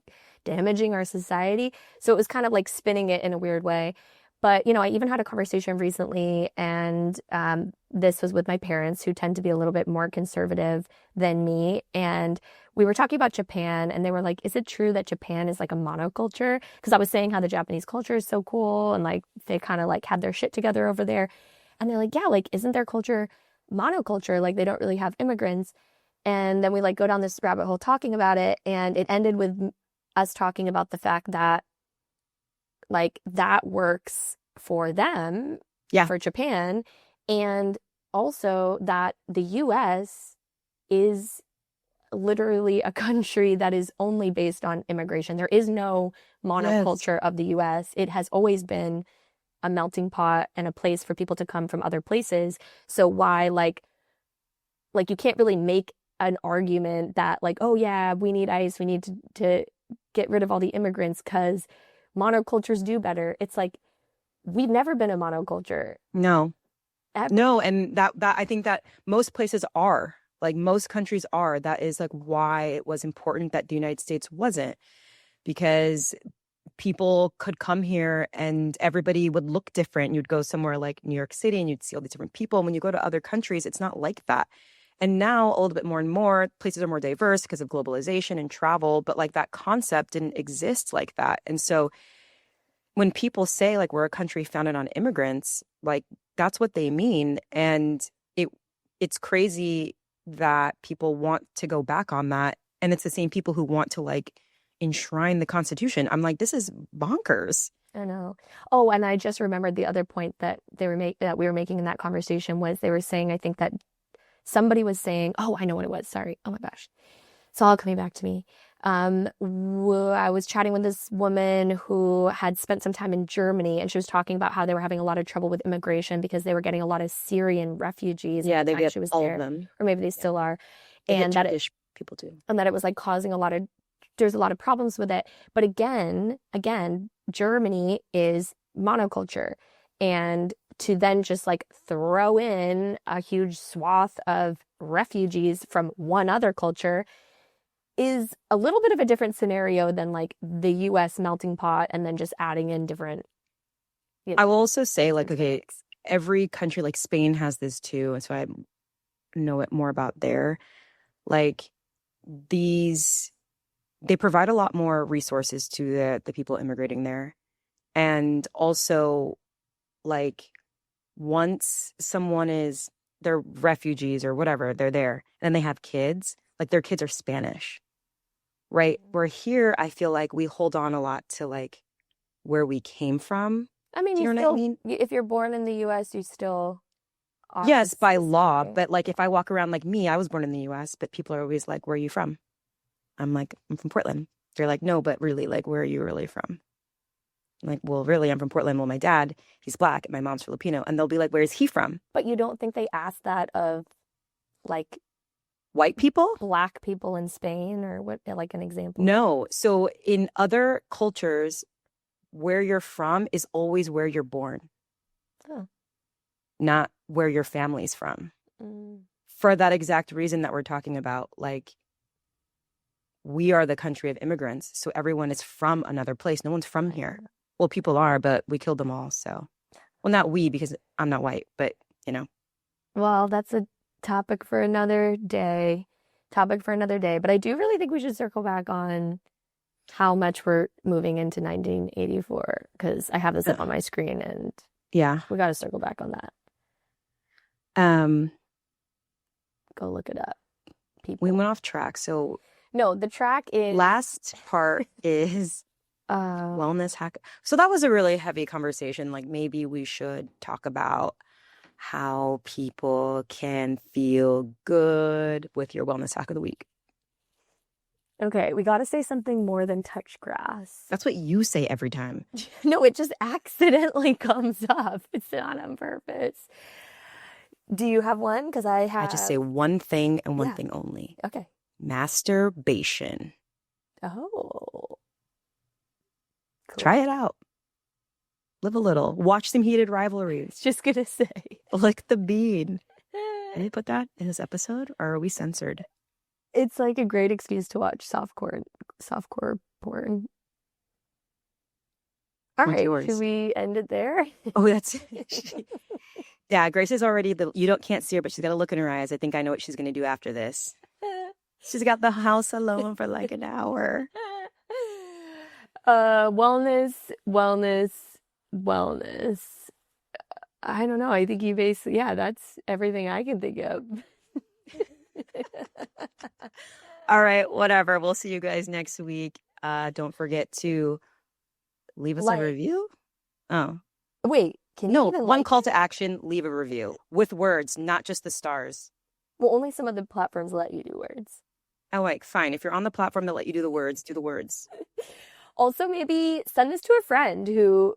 damaging our society? So it was kind of like spinning it in a weird way. But, I even had a conversation recently, and this was with my parents, who tend to be a little bit more conservative than me. And we were talking about Japan, and they were like, is it true that Japan is like a monoculture? Because I was saying how the Japanese culture is so cool, and like they kind of like had their shit together over there. And they're like, yeah, like, isn't their culture monoculture? Like, they don't really have immigrants. And then we like go down this rabbit hole talking about it, and it ended with us talking about the fact that like that works for them Yeah. for Japan, and also that the US is literally a country that is only based on immigration. There is no monoculture of the US. It has always been a melting pot and a place for people to come from other places. So why like you can't really make an argument that like, oh yeah, we need ICE, we need to get rid of all the immigrants because monocultures do better. It's like we've never been a monoculture. No. No, and that I think that most places are, like most countries are. That is like why it was important that the United States wasn't, because people could come here and everybody would look different. You'd go somewhere like New York City and you'd see all these different people. And when you go to other countries, it's not like that. And now a little bit more and more places are more diverse because of globalization and travel, but like that concept didn't exist like that. And so when people say like we're a country founded on immigrants, like that's what they mean. And it's crazy that people want to go back on that. And it's the same people who want to like enshrine the Constitution. I'm like, this is bonkers. I know. Oh, and I just remembered the other point that that we were making in that conversation was they were saying, I think that somebody was saying, oh, I know what it was. Sorry. Oh my gosh. It's all coming back to me. I was chatting with this woman who had spent some time in Germany, and she was talking about how they were having a lot of trouble with immigration because they were getting a lot of Syrian refugees. Yeah, they get all there, of them, or maybe they still are, and that people too, and that it was like causing there's a lot of problems with it. But again, Germany is monoculture, and to then just like throw in a huge swath of refugees from one other culture is a little bit of a different scenario than like the US melting pot and then just adding in different. I will also say like, okay, every country like Spain has this too. And so I know it more about there. Like they provide a lot more resources to the people immigrating there. And also like once they're refugees or whatever, they're there and they have kids, like their kids are Spanish, right? Where here, I feel like we hold on a lot to like where we came from. I mean, you know what I mean? If you're born in the US, you still are. Yes, by law. But like if I walk around like me, I was born in the US, but people are always like, where are you from? I'm like, I'm from Portland. They're like, no, but really, like, where are you really from? I'm like, well, really, I'm from Portland. Well, my dad, he's Black and my mom's Filipino. And they'll be like, where is he from? But you don't think they ask that of like white people? Black people in Spain, or what, like an example? No. So in other cultures, where you're from is always where you're born. Oh. Not where your family's from. For that exact reason that we're talking about, like, we are the country of immigrants. So everyone is from another place. No one's from here. Well, people are, but we killed them all. So, well, not we, because I'm not white, but, you know. Well, that's a topic for another day. But I do really think we should circle back on how much we're moving into 1984, because I have this up on my screen, and yeah, we got to circle back on that. Go look it up. People. We went off track. So no, the track is last part is wellness hack. So that was a really heavy conversation. Like maybe we should talk about how people can feel good with your wellness hack of the week. Okay, we got to say something more than touch grass. That's what you say every time. No, it just accidentally comes up. It's not on purpose. Do you have one? Because I just say one thing and one thing only. Okay. Masturbation. Oh. Cool. Try it out. Live a little. Watch some Heated Rivalries. Just gonna say. Lick the bead. Did they put that in this episode, or are we censored? It's like a great excuse to watch softcore porn. All right, should we end it there? Oh, that's yeah. Grace is already can't see her, but she's got a look in her eyes. I think I know what she's gonna do after this. She's got the house alone for like an hour. Wellness. I don't know. I think you basically, that's everything I can think of. All right, whatever. We'll see you guys next week. Don't forget to leave us a review. Oh. Wait, Can you No, even one like call it? to action, leave a review with words, not just the stars. Well, only some of the platforms let you do words. Oh, like, fine. If you're on the platform that let you do the words, do the words. Also, maybe send this to a friend who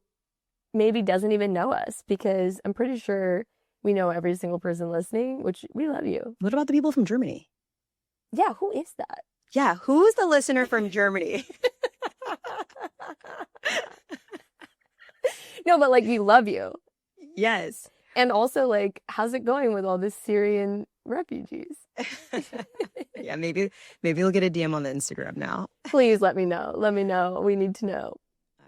maybe doesn't even know us, because I'm pretty sure we know every single person listening, which we love you. What about the people from Germany? Yeah, who is that? Yeah, who's the listener from Germany? No, but like we love you. Yes. And also, like, how's it going with all the Syrian refugees? Yeah, maybe you'll get a DM on the Instagram now. Please let me know. Let me know. We need to know.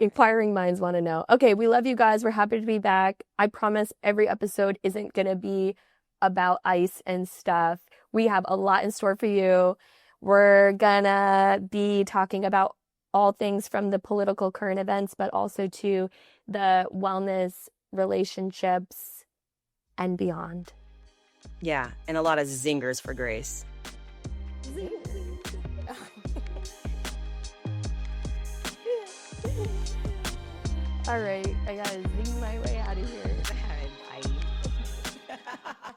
Inquiring minds want to know. Okay, we love you guys. We're happy to be back. I promise every episode isn't going to be about ICE and stuff. We have a lot in store for you. We're gonna be talking about all things from the political current events, but also to the wellness, relationships, and beyond. Yeah, and a lot of zingers for Grace. All right, I gotta zing my way out of here. Bye.